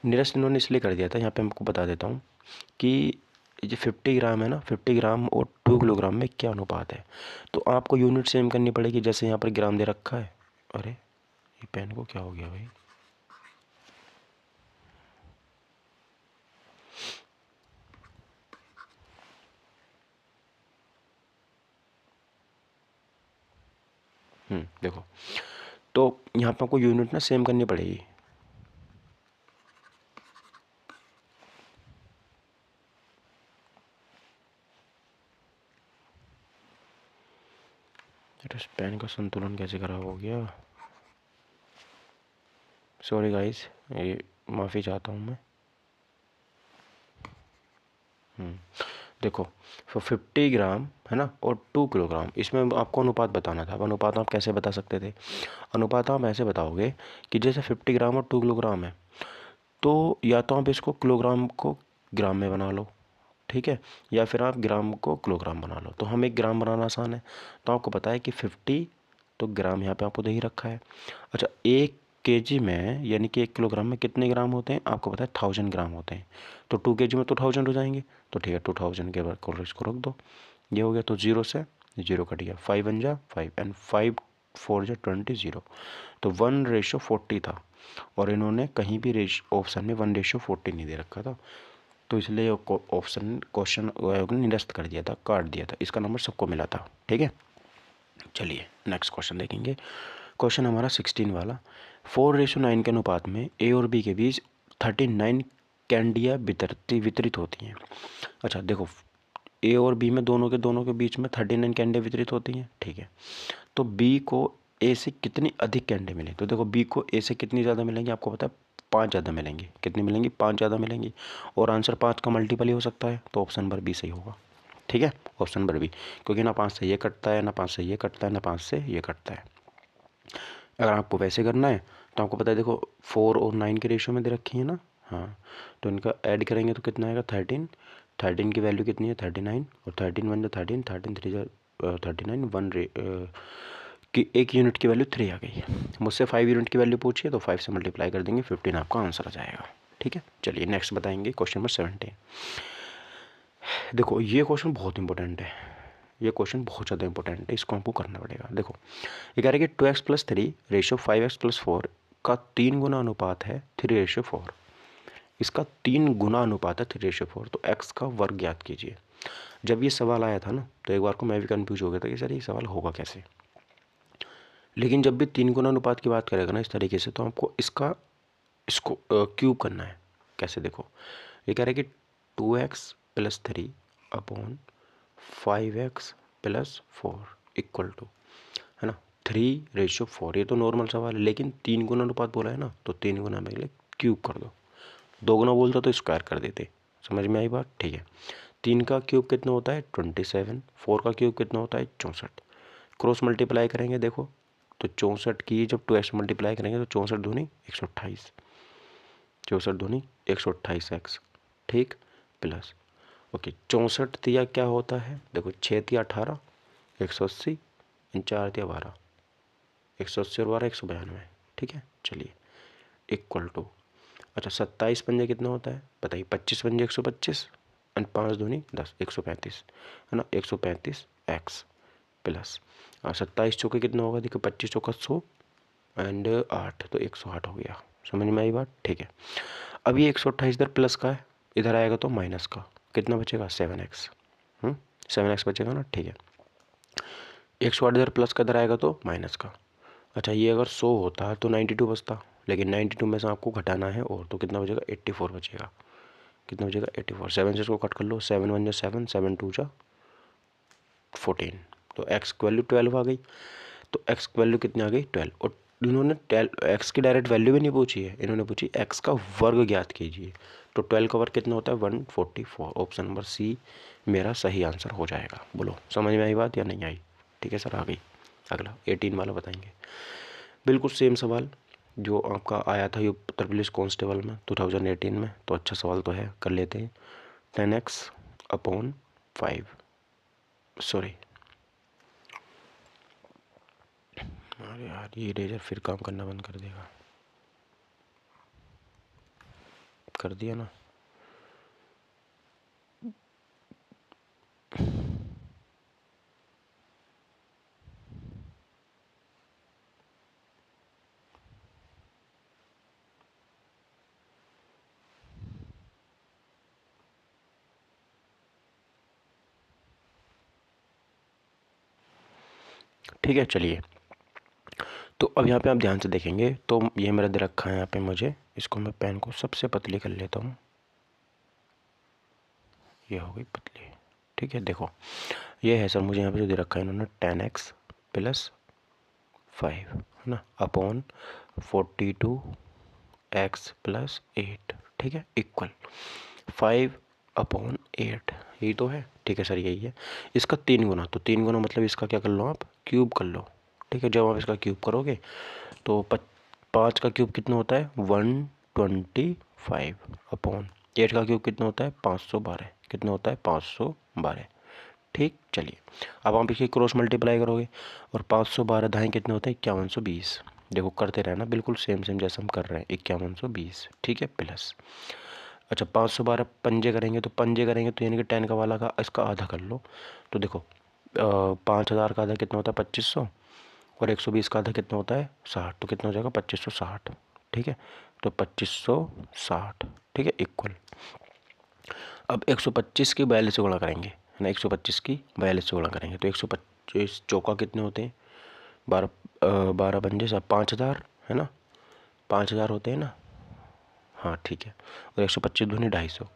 निरस्त इन्होंने इसलिए कर दिया था, यहाँ पे हमको बता देता हूँ कि ये 50 ग्राम है ना, 50 ग्राम और 2 किलोग्राम में क्या अनुपात है। तो आपको यूनिट सेम करनी पड़ेगी, जैसे यहाँ पर ग्राम दे रखा है। अरे ये पेन को क्या हो गया भाई, देखो तो यहाँ पर आपको यूनिट ना सेम करनी पड़ेगी। इस पेन का संतुलन कैसे खराब हो गया, सॉरी गाइस, ये माफ़ी चाहता हूँ मैं। देखो 50 ग्राम है ना, और 2 किलोग्राम, इसमें आपको अनुपात बताना था। अब अनुपात आप कैसे बता सकते थे? अनुपात आप ऐसे बताओगे कि जैसे 50 ग्राम और 2 किलोग्राम है, तो या तो आप इसको किलोग्राम को ग्राम में बना लो, ठीक है, या फिर आप ग्राम को किलोग्राम बना लो। तो हम एक ग्राम बनाना आसान है, तो आपको पता है कि 50, तो ग्राम यहाँ पे आपको दे ही रखा है। अच्छा 1 kg में, यानी कि 1 किलोग्राम में कितने ग्राम होते हैं आपको पता है, 1000 ग्राम होते हैं। तो 2 kg में तो 1000 हो जाएंगे, तो ठीक है 2000 के बाद इसको रख दो, ये हो गया। तो 0 से 0 कट गया, 5 1 जा 5 एंड 5 4 जा 20, 0। तो 1:40 था, और इन्होंने कहीं भी ऑप्शन में 1:40 नहीं दे रखा था, तो इसलिए ऑप्शन क्वेश्चन आयोग ने निरस्त कर दिया था, काट दिया था। इसका नंबर सबको मिला था, ठीक है। चलिए नेक्स्ट क्वेश्चन देखेंगे। क्वेश्चन हमारा 16 वाला, 4:9 के अनुपात में ए और बी के बीच 39 कैंडियाँ वितरित होती हैं। अच्छा देखो ए और बी में दोनों के बीच में 39 कैंडियाँ वितरित होती हैं, ठीक है। तो बी को ए से कितनी अधिक कैंडे मिले, तो देखो बी को ए से कितनी ज़्यादा मिलेंगी, आपको पता है 5 ज़्यादा मिलेंगी। कितनी मिलेंगी? 5 ज़्यादा मिलेंगी, और आंसर 5 का मल्टीपल ही हो सकता है, तो ऑप्शन नंबर बी सही होगा, ठीक है। ऑप्शन नंबर बी, क्योंकि ना 5 से ये कटता है, ना 5 से ये कटता है, ना 5 से ये कटता है। अगर आपको वैसे करना है तो आपको पता है, देखो 4 और 9 के रेशियो में दे रखी है ना, हाँ, तो इनका ऐड करेंगे तो कितना आएगा 13। 13 की वैल्यू कितनी है 39, और 13 1 जा 13, 13 3 जा 39, कि 1 यूनिट की वैल्यू 3 आ गई। मुझसे 5 यूनिट की वैल्यू पूछिए तो 5 से मल्टीप्लाई कर देंगे, 15 आपका आंसर आ जाएगा, ठीक है। चलिए नेक्स्ट बताएंगे क्वेश्चन नंबर 17। देखो ये क्वेश्चन बहुत इंपॉर्टेंट है, ये क्वेश्चन बहुत ज़्यादा इंपॉर्टेंट है, इसको हमको करना पड़ेगा। देखो ये कह रहा है कि 2x+3 रेशियो 5x+4 का 3 गुना अनुपात है 3:4। इसका 3 गुना अनुपात है 3:4, तो x का वर्ग ज्ञात कीजिए। जब ये सवाल आया था ना, तो एक बार को मैं भी कंफ्यूज हो गया था कि सर ये सवाल होगा कैसे। लेकिन जब भी 3 गुना अनुपात की बात करेगा ना इस तरीके से, तो आपको इसको क्यूब करना है। कैसे? देखो ये कह रहा है कि 2x+3 upon 5x+4 equal to, है ना, 3:4। ये तो नॉर्मल सवाल है, लेकिन 3 गुना अनुपात बोला है ना, तो 3 गुना में क्यूब कर दो। 2 गुना बोलता तो स्क्वायर कर देते। समझ में आई बात? ठीक है। 3 का क्यूब कितना होता है 27, 4 का क्यूब कितना होता है 64। क्रॉस मल्टीप्लाई करेंगे, देखो तो 64 की जब 2x मल्टीप्लाई करेंगे तो 64 दूनी 128, 64 दूनी 128x, ठीक, प्लस ओके 64 दिया क्या होता है, देखो 6 दिया 18, 180, 4 दिया 12, 180 और 12 192, ठीक है। चलिए इक्वल टू, अच्छा 27 पंजे कितना होता है बताइए, 25 पंजे 125 एंड 5 दूनी 10, 135 है ना, 135 एक्स प्लस 27 चौके कितना होगा, देखो 25 चौका 100 एंड 8 तो 108 हो गया। समझ में आई बात, ठीक है। अब ये 128 इधर प्लस का है, इधर आएगा तो माइनस का, कितना बचेगा 7x, 7x बचेगा ना, ठीक है। 108 इधर प्लस का, इधर आएगा तो माइनस का। अच्छा ये अगर 100 होता तो 92 बचता, लेकिन 92 में से आपको घटाना है और, तो कितना बचेगा 84 बचेगा, कितना बचेगा 84, 7 से इसको कट कर लो, 7 1 जा 7, 7 2 जा 14, तो x की वैल्यू 12 आ गई। तो x की वैल्यू कितनी आ गई 12, और इन्होंने x की डायरेक्ट वैल्यू भी नहीं पूछी है, इन्होंने पूछी x का वर्ग ज्ञात कीजिए। तो 12 का वर्ग कितना होता है 144, ऑप्शन नंबर सी मेरा सही आंसर हो जाएगा। बोलो समझ में आई बात या नहीं आई, ठीक है सर आ गई। अगला 18 वाला बताएंगे, बिल्कुल सेम सवाल जो आपका आया था ये उत्तर प्रदेश कांस्टेबल में 2018 में, तो अच्छा सवाल तो है, कर लेते हैं। 10x अपॉन 5, सॉरी अरे यार ये इरेजर फिर काम करना बंद कर देगा, कर दिया ना। ठीक है चलिए, तो अब यहाँ पे आप ध्यान से देखेंगे तो ये मेरा दे रखा है यहाँ पे, मुझे इसको मैं पेन को सबसे पतली कर लेता हूँ, ये हो गई पतली, ठीक है। देखो ये है सर, मुझे यहाँ पे जो दे रखा है इन्होंने 10x प्लस 5 है ना अपॉन 42x प्लस 8, ठीक है, इक्वल 5 अपॉन 8, यही तो है, ठीक है सर यही है। इसका 3 गुना, तो 3 गुना मतलब इसका क्या कर लो आप क्यूब कर लो, ठीक है। जब आप इसका क्यूब करोगे तो 5 का क्यूब कितना होता है 125 अपॉन 8 का क्यूब कितना होता है 512, कितना होता है 512, ठीक। चलिए अब आप इसकी क्रॉस मल्टीप्लाई करोगे और 512 दाएँ कितने होते हैं 5120, देखो करते रहना बिल्कुल सेम सेम जैसे हम कर रहे हैं 5120, ठीक है प्लस। अच्छा 512 पंजे करेंगे तो यानी कि 10 का वाला का इसका आधा कर लो, तो देखो 5000 का आधा कितना होता है 2500 और 120 का आधा कितना होता है 60, तो कितना हो जाएगा 2560, ठीक है। तो 2560, ठीक है इक्वल, अब 125 की 42 से गुणा करेंगे है ना, 125 की 42 से गुणा करेंगे तो 125 चौका कितने होते हैं 12 पंजे सब 5000 है ना, 5000 होते हैं ना, हाँ ठीक है। और 125 दूनी 250,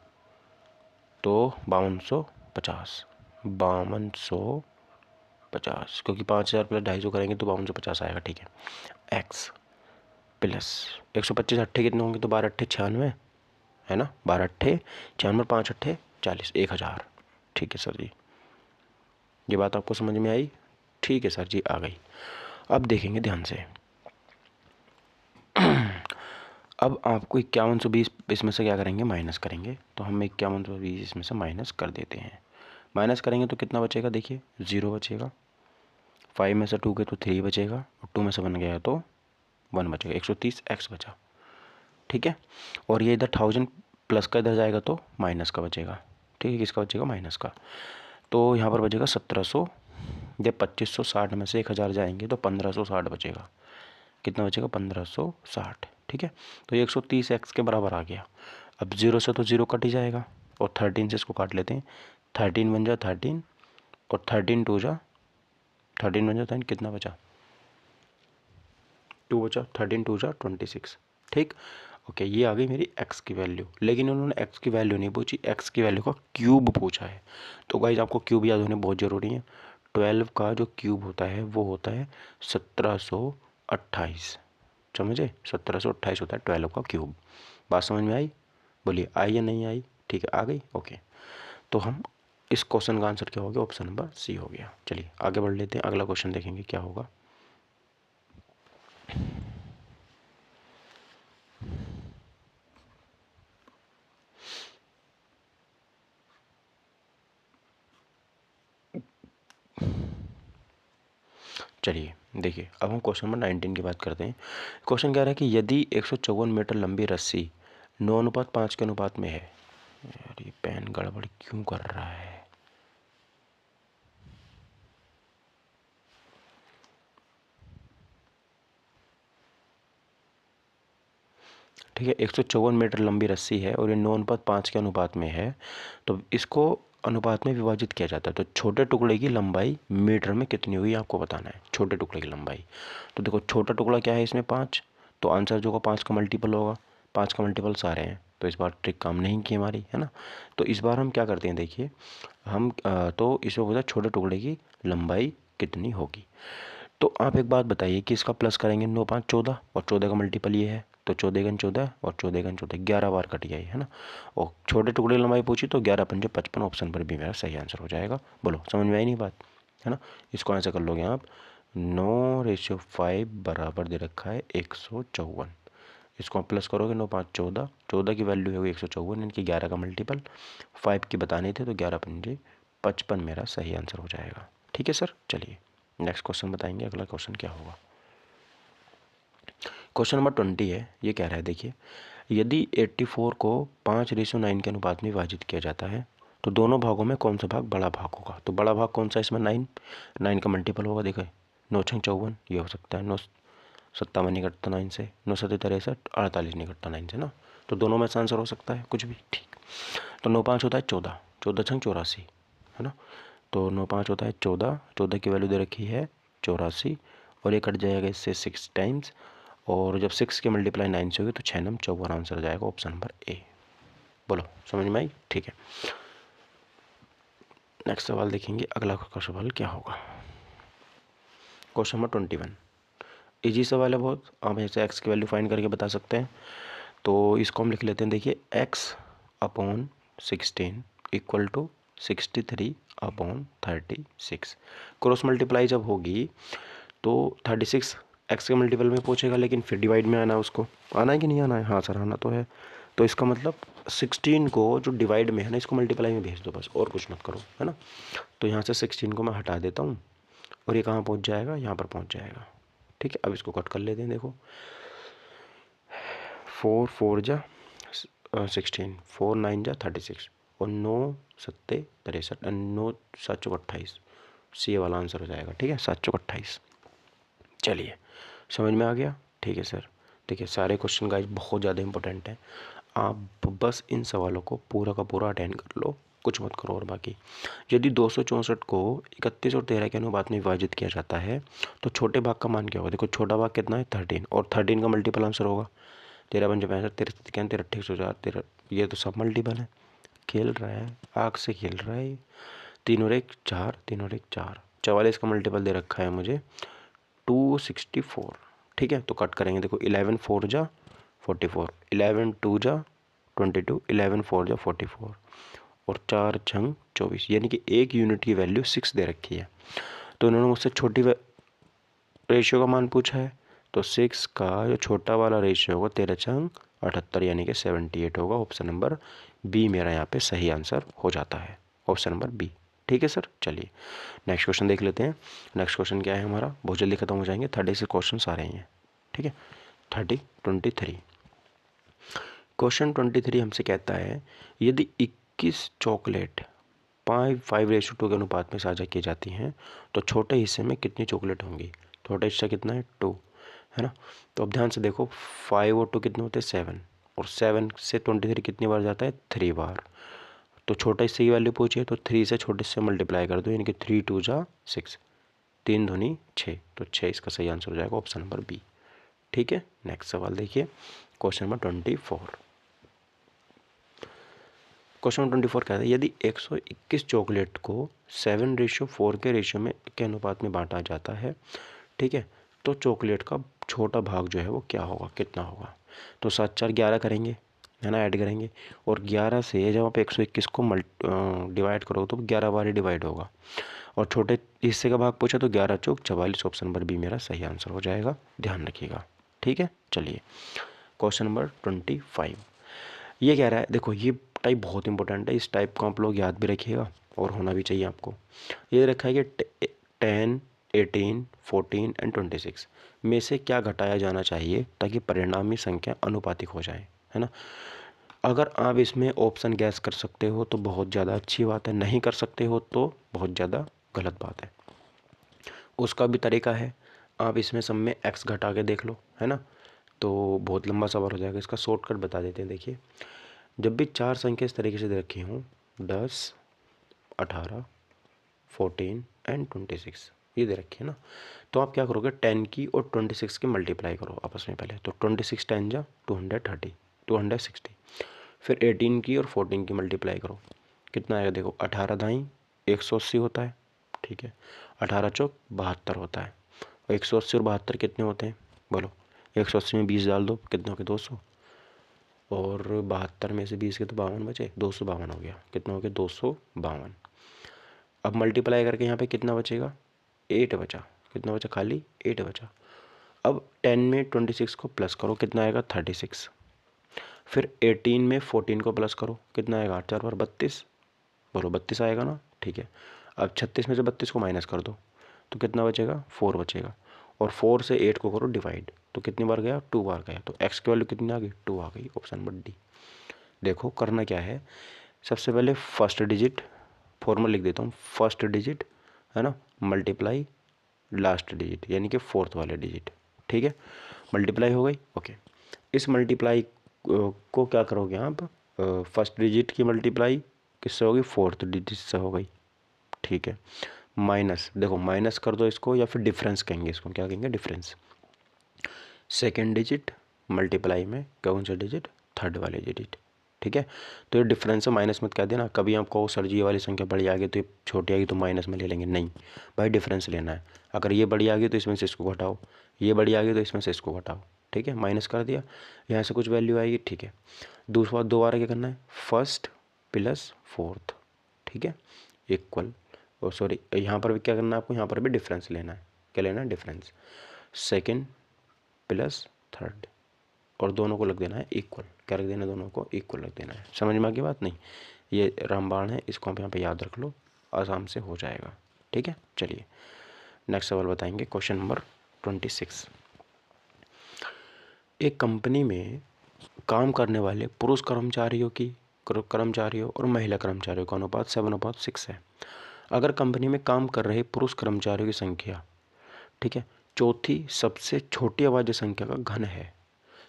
तो 5250, 5250, क्योंकि 5000 प्लस 250 करेंगे तो 5250 आएगा, ठीक है। एक्स प्लस 125 अट्ठे कितने होंगे तो 12 अट्ठे 96 है ना, 12 अट्ठे 96, 5 अट्ठे 40, 1000, ठीक है सर जी। ये बात आपको समझ में आई, ठीक है सर जी आ गई। अब देखेंगे ध्यान से, अब आपको 5120 इसमें से क्या करेंगे माइनस करेंगे, तो हम 5120 इसमें से माइनस कर देते हैं। माइनस करेंगे तो कितना बचेगा देखिए 0 बचेगा, 5 में से 2 गए तो 3 बचेगा, और 2 में से 1 गया तो 1 बचेगा, 130x बचा, ठीक है। और ये इधर 1000 प्लस का इधर जाएगा तो माइनस का बचेगा, ठीक है, किसका बचेगा माइनस का, तो यहाँ पर बचेगा 1700, जब 2560 में से 1000 जाएंगे तो 1560 बचेगा, कितना बचेगा 1560, ठीक है। तो ये 130x के बराबर आ गया। अब 0 से तो 0 कट ही जाएगा और 13 से इसको काट लेते हैं, 13 बन जा 13 और 13 2 जा 13 बन जा 13, कितना बचा 2 बचा, 13 2 जा 26, ठीक। ओके ये आ गई मेरी x की वैल्यू, लेकिन उन्होंने x की वैल्यू नहीं पूछी, x की वैल्यू का क्यूब पूछा है। तो गाइज आपको क्यूब याद होने बहुत ज़रूरी है, 12 का जो क्यूब होता है वो होता है 1728, समझे 1728 होता है 12 का क्यूब। बात समझ में आई, बोलिए आई या नहीं आई, ठीक है आ गई, ओके। तो हम इस क्वेश्चन का आंसर क्या हो गया, ऑप्शन नंबर सी हो गया। चलिए आगे बढ़ लेते हैं, अगला क्वेश्चन देखेंगे क्या होगा। चलिए देखिए, अब हम क्वेश्चन नंबर 19 की बात करते हैं। क्वेश्चन कह रहा है कि यदि 154 मीटर लंबी रस्सी 9:5 के अनुपात में है। यार ये पेन गड़बड़ क्यों कर रहा है? ठीक है, 154 मीटर लंबी रस्सी है और ये 9:5 के अनुपात में है, तो इसको अनुपात में विभाजित किया जाता है। तो छोटे टुकड़े की लंबाई मीटर में कितनी हुई आपको बताना है, छोटे टुकड़े की लंबाई। तो देखो छोटा टुकड़ा क्या है इसमें 5, तो आंसर जो होगा 5 का मल्टीपल होगा। 5 का मल्टीपल सारे हैं, तो इस बार ट्रिक काम नहीं की हमारी, है ना। तो इस बार हम क्या करते हैं, देखिए हम तो इसमें बोलता है छोटे टुकड़े की लंबाई कितनी होगी। तो आप एक बात बताइए कि इसका प्लस करेंगे 9 5 14 और 14 का मल्टीपल ये है, तो 14 14 और 14 14 11 बार कट गया, है ना। और छोटे टुकड़े की लंबाई पूछी तो 11 पंजे 55, ऑप्शन पर भी मेरा सही आंसर हो जाएगा। बोलो समझ में आई नहीं बात, है ना। इसको ऐसे कर लोगे आप, 9:5 बराबर दे रखा है 154। इसको आप प्लस करोगे, 9 5 14, 14 की वैल्यू होगी 154, इनकी 11 का मल्टीपल 5 की बतानी थी, तो 11 पंजे 55 मेरा सही आंसर हो जाएगा। ठीक है सर, चलिए नेक्स्ट क्वेश्चन बताएंगे, अगला क्वेश्चन क्या होगा। क्वेश्चन नंबर 20 है, ये कह रहा है देखिए, यदि 84 को 5:9 के अनुपात में विभाजित किया जाता है तो दोनों भागों में कौन सा भाग बड़ा भाग होगा। तो बड़ा भाग कौन सा, इसमें 9 का मल्टीपल होगा। देखो 9 6 54 ये हो सकता है, 9 57 नहीं कटता 9 से, 9 7 63 48 नहीं कटता 9 से ना, तो दोनों में से आंसर हो सकता है कुछ भी। ठीक, तो 9 5 होता है 14, 14 6 84, है ना। तो 9 5 होता है 14, 14 की वैल्यू दे रखी है 84, और ये कट जाएगा इससे 6 टाइम्स, और जब 6 की मल्टीप्लाई 9 से होगी तो 6 9 54 आंसर हो जाएगा, ऑप्शन नंबर ए। बोलो समझ में आई, ठीक है। नेक्स्ट सवाल देखेंगे, अगला का सवाल क्या होगा। क्वेश्चन नंबर 21 इजी सवाल है बहुत, आप ऐसे एक्स की वैल्यू फाइंड करके बता सकते हैं। तो इसको हम लिख लेते हैं, देखिए x/16 equal to 63/36। Cross multiply जब होगी तो 36 एक्स के मल्टीपल में पूछेगा, लेकिन फिर डिवाइड में आना है, उसको आना है कि नहीं आना है, हाँ सर आना तो है। तो इसका मतलब 16 को जो डिवाइड में है ना, इसको मल्टीप्लाई में भेज दो बस, और कुछ मत करो, है ना। तो यहाँ से 16 को मैं हटा देता हूँ, और ये कहाँ पहुँच जाएगा, यहाँ पर पहुँच जाएगा। ठीक है, अब इसको कट कर लेते हैं। देखो 4 4 जा 16, 4 9 जा 36, और 9 7 63, 9 7 28, सी वाला आंसर हो जाएगा। ठीक है, 7 28। चलिए समझ में आ गया, ठीक है सर। देखिए सारे क्वेश्चन गाइस बहुत ज़्यादा इंपॉर्टेंट हैं, आप बस इन सवालों को पूरा का पूरा अटेंड कर लो, कुछ मत करो। और बाकी यदि 264 को 31 और 13 के अनुपात में विभाजित किया जाता है तो छोटे भाग का मान क्या होगा। देखो छोटा भाग कितना है 13, और 13 का मल्टीपल आंसर होगा 13 पंजे 65, 13 13 100, 13, ये तो सब मल्टीपल है। खेल रहा है, आग से खेल रहा है। 3 और 1 4, 3 और 1 4, 44 का मल्टीपल दे रखा है मुझे 264। ठीक है, तो कट करेंगे, देखो 11 4 जा 44, 11 2 जा 22, 11 4 जा 44, और 4 छंग 24, यानी कि एक यूनिट की वैल्यू 6 दे रखी है। तो इन्होंने मुझसे छोटी रेशियो का मान पूछा है, तो 6 का जो छोटा वाला रेशियो होगा 13 छंग 78, यानी कि 78 होगा। ऑप्शन नंबर बी मेरा यहाँ पे सही आंसर हो जाता है, ऑप्शन नंबर बी। ठीक है सर, चलिए नेक्स्ट क्वेश्चन देख लेते हैं। नेक्स्ट क्वेश्चन क्या है हमारा, बहुत जल्दी खत्म हो जाएंगे, 36 क्वेश्चन सारे हैं। ठीक है, 23 क्वेश्चन 23 हमसे कहता है, यदि 21 चॉकलेट 5:2 के अनुपात में साझा की जाती हैं तो छोटे हिस्से में कितनी चॉकलेट होंगी। छोटा हिस्सा कितना है 2, है ना। तो अब ध्यान से देखो 5 और 2 कितने होते हैं 7, और 7 से 23 कितनी बार जाता है 3 बार। तो छोटा हिस्से की वैल्यू पूछिए, तो 3 से छोटे से मल्टीप्लाई कर दो, यानी कि 3 2 जा 6, 3 दूनी 6, तो 6 इसका सही आंसर हो जाएगा, ऑप्शन नंबर बी। ठीक है, नेक्स्ट सवाल देखिए, क्वेश्चन नंबर 24। क्वेश्चन नंबर 24 कहता है, यदि 121 चॉकलेट को 7:4 के रेशियो में के अनुपात में बांटा जाता है, ठीक है, तो चॉकलेट का छोटा भाग जो है वो क्या होगा, कितना होगा। तो 7 4 11 करेंगे, है ना, ऐड करेंगे, और 11 से जब आप 121 को डिवाइड करोगे तो 11 बार ही डिवाइड होगा, और छोटे हिस्से का भाग पूछा तो 11 चौक 44, ऑप्शन नंबर बी मेरा सही आंसर हो जाएगा, ध्यान रखिएगा। ठीक है, चलिए क्वेश्चन नंबर 25 ये कह रहा है, देखो ये टाइप बहुत इंपॉर्टेंट है, इस टाइप को आप लोग याद भी रखिएगा और होना भी चाहिए आपको। ये रखा है कि tan 18, 14 एंड 26 में से क्या घटाया जाना चाहिए ताकि परिणामी संख्या अनुपातिक हो जाए, है ना। अगर आप इसमें ऑप्शन गैस कर सकते हो तो बहुत ज़्यादा अच्छी बात है, नहीं कर सकते हो तो बहुत ज़्यादा गलत बात है। उसका भी तरीका है, आप इसमें सब में x घटा के देख लो, है ना। तो बहुत लंबा सवाल हो जाएगा, इसका शॉर्टकट बता देते हैं। देखिए, जब भी चार संख्या इस तरीके से दे रखी हूँ 10, 18, 14 एंड 26 ये दे रखी है ना, तो आप क्या करोगे 10 की और 26 की मल्टीप्लाई करो आपस में पहले। तो 26 10 जा 230 260, फिर 18 की और 14 की मल्टीप्लाई करो, कितना आएगा देखो 18 दाई 180 होता है, ठीक है। 18 चौक 72 होता है, और 180 और 72 कितने होते हैं बोलो। 180 में 20 डाल दो, कितना हो गया 200, और 72 में से 20 के तो 52 बचे, 252 हो गया, कितना हो गया 252। अब मल्टीप्लाई करके यहाँ पे कितना बचेगा 8 बचा, कितना बचा खाली 8 बचा। अब 10 में 26 को प्लस करो, कितना आएगा 36, फिर 18 में 14 को प्लस करो, कितना आएगा 8 4 बार 32, बोलो 32 आएगा ना, ठीक है। अब 36 में से 32 को माइनस कर दो तो कितना बचेगा 4 बचेगा, और 4 से 8 को करो डिवाइड, तो कितनी बार गया 2 बार गया, तो x की वैल्यू कितनी आ गई 2 आ गई, ऑप्शन नंबर डी। देखो करना क्या है, सबसे पहले फर्स्ट डिजिट फॉर्मूला लिख देता हूँ, फर्स्ट डिजिट है ना मल्टीप्लाई लास्ट डिजिट यानी कि फोर्थ वाले डिजिट, ठीक है। मल्टीप्लाई हो गई, ओके। इस मल्टीप्लाई को क्या करोगे आप, फर्स्ट डिजिट की मल्टीप्लाई किससे होगी फोर्थ डिजिट से हो गई, ठीक है। माइनस, देखो माइनस कर दो इसको, या फिर डिफरेंस कहेंगे इसको, क्या कहेंगे डिफरेंस। सेकेंड डिजिट मल्टीप्लाई में कौन सा डिजिट थर्ड वाले डिजिट, ठीक है। तो ये डिफरेंस है, माइनस मत कह देना। कभी आपको सर जी ये वाली संख्या बड़ी आ गई तो ये छोटी आ गई तो माइनस में ले लेंगे, नहीं भाई डिफरेंस लेना है। अगर ये बड़ी आ गई तो इसमें से इसको घटाओ, ये बड़ी आ गई तो इसमें से इसको घटाओ, ठीक है। माइनस कर दिया, यहाँ से कुछ वैल्यू आएगी, ठीक है। दूसरा दोबारा क्या करना है, फर्स्ट प्लस फोर्थ, ठीक है, इक्वल, ओ सॉरी यहाँ पर भी क्या करना है आपको, यहाँ पर भी डिफरेंस लेना है, क्या लेना है डिफरेंस। सेकेंड प्लस थर्ड, और दोनों को लग देना है इक्वल, क्या रख देना है दोनों को इक्वल रख देना है। समझ में आ गई बात, नहीं ये रामबाण है, इसको आप यहाँ पे याद रख लो, आसाम से हो जाएगा, ठीक है। चलिए नेक्स्ट सवाल बताएंगे, क्वेश्चन नंबर 26। एक कंपनी में काम करने वाले पुरुष कर्मचारियों और महिला कर्मचारियों का अनुपात 7:6 है। अगर कंपनी में काम कर रहे पुरुष कर्मचारियों की संख्या, ठीक है, चौथी सबसे छोटी अभाज्य संख्या का घन है,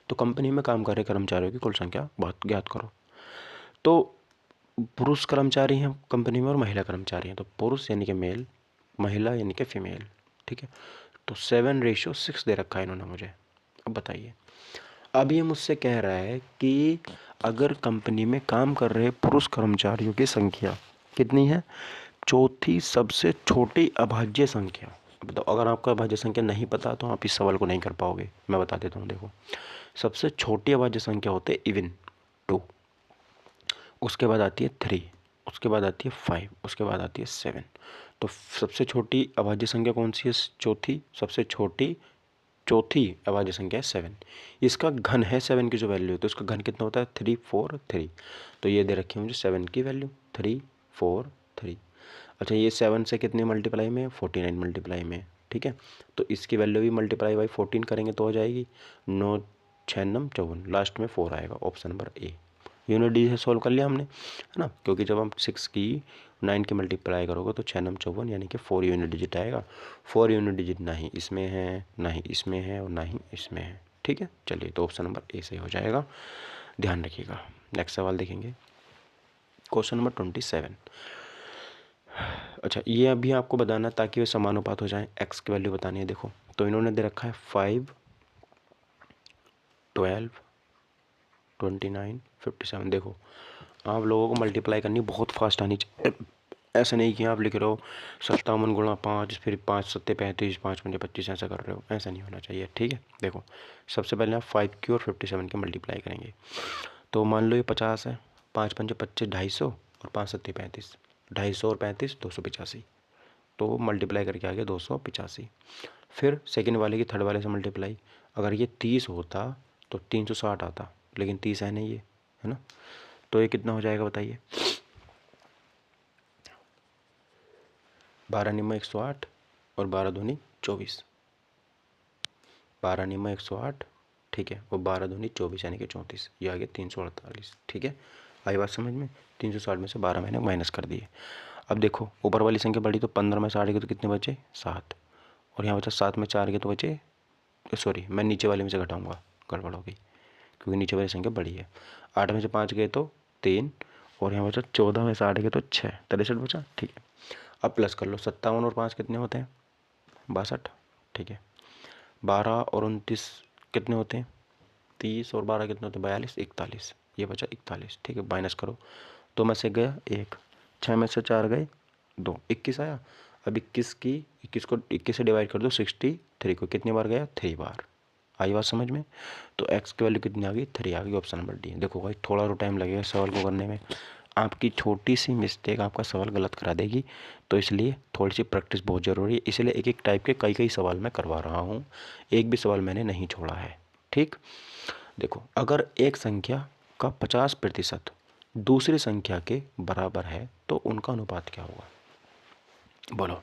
तो कंपनी में काम कर रहे कर्मचारियों की कुल संख्या ज्ञात करो। तो पुरुष कर्मचारी हैं कंपनी में और महिला कर्मचारी हैं, तो पुरुष यानी कि मेल, महिला यानी कि फीमेल, ठीक है। तो 7:6 दे रखा है इन्होंने मुझे। अब बताइए, अब ये मुझसे कह रहा है कि अगर कंपनी में काम कर रहे पुरुष कर्मचारियों की संख्या कितनी है, चौथी सबसे छोटी अभाज्य संख्या। बताओ, अगर आपको अभाज्य संख्या नहीं पता तो आप इस सवाल को नहीं कर पाओगे, मैं बता देता हूँ। देखो, सबसे छोटी अभाज्य संख्या होते हैं इवन 2, उसके बाद आती है 3, उसके बाद आती है 5, उसके बाद आती है 7। तो सबसे छोटी अभाज्य संख्या कौन सी है, चौथी सबसे छोटी चौथी अभाज्य संख्या है 7। इसका घन है 7 की जो वैल्यू है, तो इसका घन कितना होता है 3 4 3। तो ये दे रखी है मुझे 7 की वैल्यू 3 4 3। अच्छा, ये 7 से कितने मल्टीप्लाई में, 49 मल्टीप्लाई में, ठीक है। तो इसकी वैल्यू भी मल्टीप्लाई बाई 14 करेंगे तो हो जाएगी 9 6 9 54, लास्ट में 4 आएगा, option number A. Unit D से सॉल्व कर लिया हमने, है ना, क्योंकि जब हम 6 की 9 की मल्टीप्लाई करोगे तो 6 9 54 यानी कि 4 यूनिट डिजिट आएगा। 4 यूनिट डिजिट ना ही इसमें है, ना ही इसमें है, और ना ही इसमें है, ठीक है। चलिए, तो ऑप्शन नंबर ए सही हो जाएगा, ध्यान रखिएगा। नेक्स्ट सवाल देखेंगे, क्वेश्चन नंबर 27। अच्छा, ये अभी आपको बताना ताकि वे समानुपात हो जाएं, एक्स की वैल्यू बतानी है। देखो, तो इन्होंने दे रखा है 5 12 29 57। देखो, आप लोगों को मल्टीप्लाई करनी बहुत फास्ट आनी चाहिए, ऐसा नहीं कि आप लिख रहे हो 57 गुणा 5, फिर 5 7 35, 5 5 25, ऐसा कर रहे हो, ऐसा नहीं होना चाहिए, ठीक है। देखो, सबसे पहले आप 5 की और 57 की मल्टीप्लाई करेंगे। तो मान लो ये 50 है, 5 5 25 250, और 5 7 35, 250 और 35 285, तो मल्टीप्लाई करके आ गया 285। फिर सेकेंड वाले की थर्ड वाले से मल्टीप्लाई, अगर ये 30 होता तो 360 आता, लेकिन 30 है नहीं ये, है ना। तो ये कितना हो जाएगा बताइए, 12 निम्न 108, और 12 दूनी 24, 12 नियम 108, ठीक है, और 12 दूनी 24 यानी कि 34, ये आ गया 348, ठीक है। आई बात समझ में। 360 में से 12 मैंने माइनस कर दिए। अब देखो ऊपर वाली संख्या बढ़ी तो 15 में से 8 गए तो कितने बचे, 7, और यहाँ बचा 7 में 4 गए तो बचे, सॉरी मैं नीचे वाले में से घटाऊंगा, गड़बड़ हो गई क्योंकि नीचे वाली संख्या बड़ी है। 8 में से 5 गए तो 3, और यहाँ बचा 14 में से 8 गए तो 6, 63 बचा, ठीक है। अब प्लस कर लो, 57 और 5 कितने होते हैं, 62, ठीक है। 12 और 29 कितने होते हैं, 30, और 12 कितने होते हैं, 42, 41, ये बचा 41, ठीक है। माइनस करो, 2 में से गया 1, 6 में से 4 गए 2, 21 आया। अब 21 से डिवाइड कर दो 63 को, कितनी बार गया, 3 बार। आई बात समझ में। तो x की वैल्यू कितनी आ गई, 3 आ गई, ऑप्शन नंबर डी। देखो भाई थोड़ा तो टाइम लगेगा सवाल को करने में, आपकी छोटी सी मिस्टेक आपका सवाल गलत करा देगी, तो इसलिए थोड़ी सी प्रैक्टिस बहुत ज़रूरी है। इसलिए एक एक टाइप के कई कई सवाल मैं करवा रहा हूँ, एक भी सवाल मैंने नहीं छोड़ा है, ठीक। देखो अगर एक संख्या का 50% दूसरी संख्या के बराबर है तो उनका अनुपात क्या होगा, बोलो।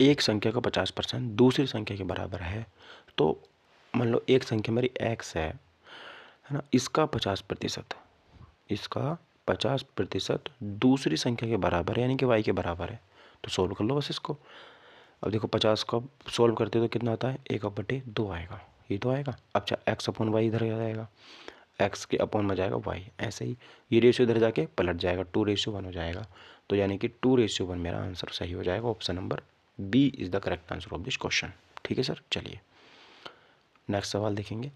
एक संख्या का 50% दूसरी संख्या के बराबर है, तो मान लो एक संख्या मेरी x है ना, इसका 50% दूसरी संख्या के बराबर है, यानी कि y के बराबर है, तो सोल्व कर लो बस इसको। अब देखो 50 का सोल्व करते तो कितना आता है, 1/2 आएगा, ये तो आएगा। अब x अपॉन वाई इधर आ जाएगा, x के अपॉन में जाएगा y, ऐसे ही ये रेशियो इधर जाके पलट जाएगा, 2:1 हो जाएगा। तो यानी कि 2:1 मेरा आंसर सही हो जाएगा, option number B is the correct answer of this question, ठीक है सर। चलिए नेक्स्ट सवाल देखेंगे।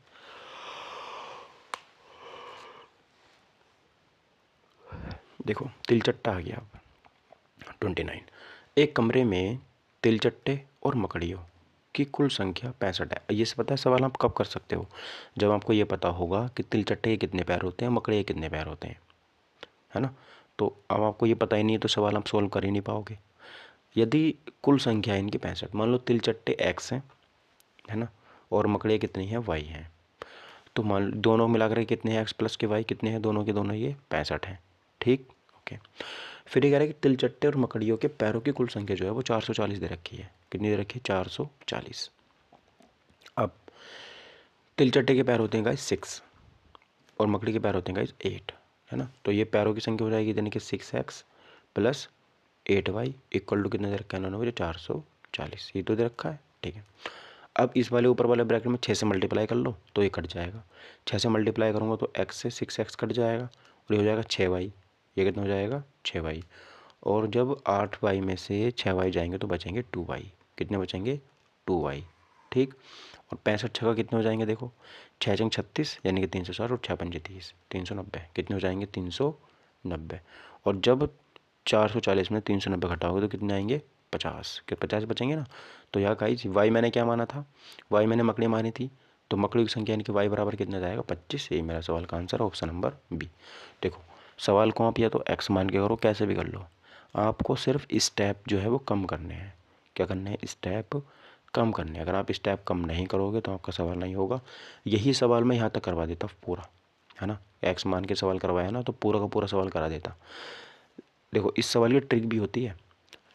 देखो तिलचट्टा आ गया अब 29। एक कमरे में तिलचट्टे और मकड़ियों की कुल संख्या 65 है। ये से पता है सवाल आप कब कर सकते हो, जब आपको ये पता होगा कि तिलचट्टे के कितने पैर होते हैं, मकड़ियों के कितने पैर होते हैं, है ना। तो अब आपको ये पता ही नहीं है तो सवाल आप सोल्व कर ही नहीं पाओगे। यदि कुल संख्या है इनकी 65, मान लो तिलचट्टे x हैं, है ना, और मकड़ियाँ कितनी हैं, y हैं, तो मान दोनों मिलाकर कितने हैं, x प्लस के y कितने हैं, दोनों के दोनों ये 65 हैं, ठीक, ओके। फिर ये कह रहा है कि तिलचट्टे और मकड़ियों के पैरों की कुल संख्या जो है वो 440 दे रखी है। कितनी दे रखी है, 440। अब तिलचट्टे के पैर होते हैं गाइस 6 और मकड़ी के पैर होते हैं गाइस 8, है ना। तो ये पैरों की संख्या हो जाएगी यानी कि 6x plus 8y equal to कितना दे रखा है इन्होंने मुझे, 440, ये तो दे रखा है, ठीक है। अब इस वाले ऊपर वाले ब्रैकेट में 6 से मल्टीप्लाई कर लो तो ये कट जाएगा, 6 से मल्टीप्लाई करूँगा तो x से 6x कट जाएगा और ये हो जाएगा 6y, ये कितना हो जाएगा 6y, और जब 8y में से 6y जाएंगे तो बचेंगे 2y, कितने बचेंगे 2y, ठीक। और 65 छक्का कितने हो जाएंगे, देखो 6 छंग 36 यानी कि 360 और 6 पंजे 30, 390, कितने हो जाएंगे 390। और जब 440 में 390 घटाओगे तो कितने आएंगे 50, कि 50 बचेंगे ना। तो यहाँ गाइस वाई मैंने क्या माना था, वाई मैंने मकड़ी मानी थी, तो मकड़ी की संख्या यानी कि वाई बराबर कितना जाएगा 25, यही मेरा सवाल का आंसर है, ऑप्शन नंबर बी। देखो सवाल को आप या तो एक्स मान के करो, कैसे भी कर लो, आपको सिर्फ स्टेप जो है वो कम करने हैं। क्या करने हैं, स्टेप कम करने। अगर आप स्टेप कम नहीं करोगे तो आपका सवाल नहीं होगा। यही सवाल मैं यहाँ तक करवा देता पूरा, है ना, एक्स मान के सवाल करवाया ना तो पूरा का पूरा सवाल करा देता। देखो इस सवाल की ट्रिक भी होती है,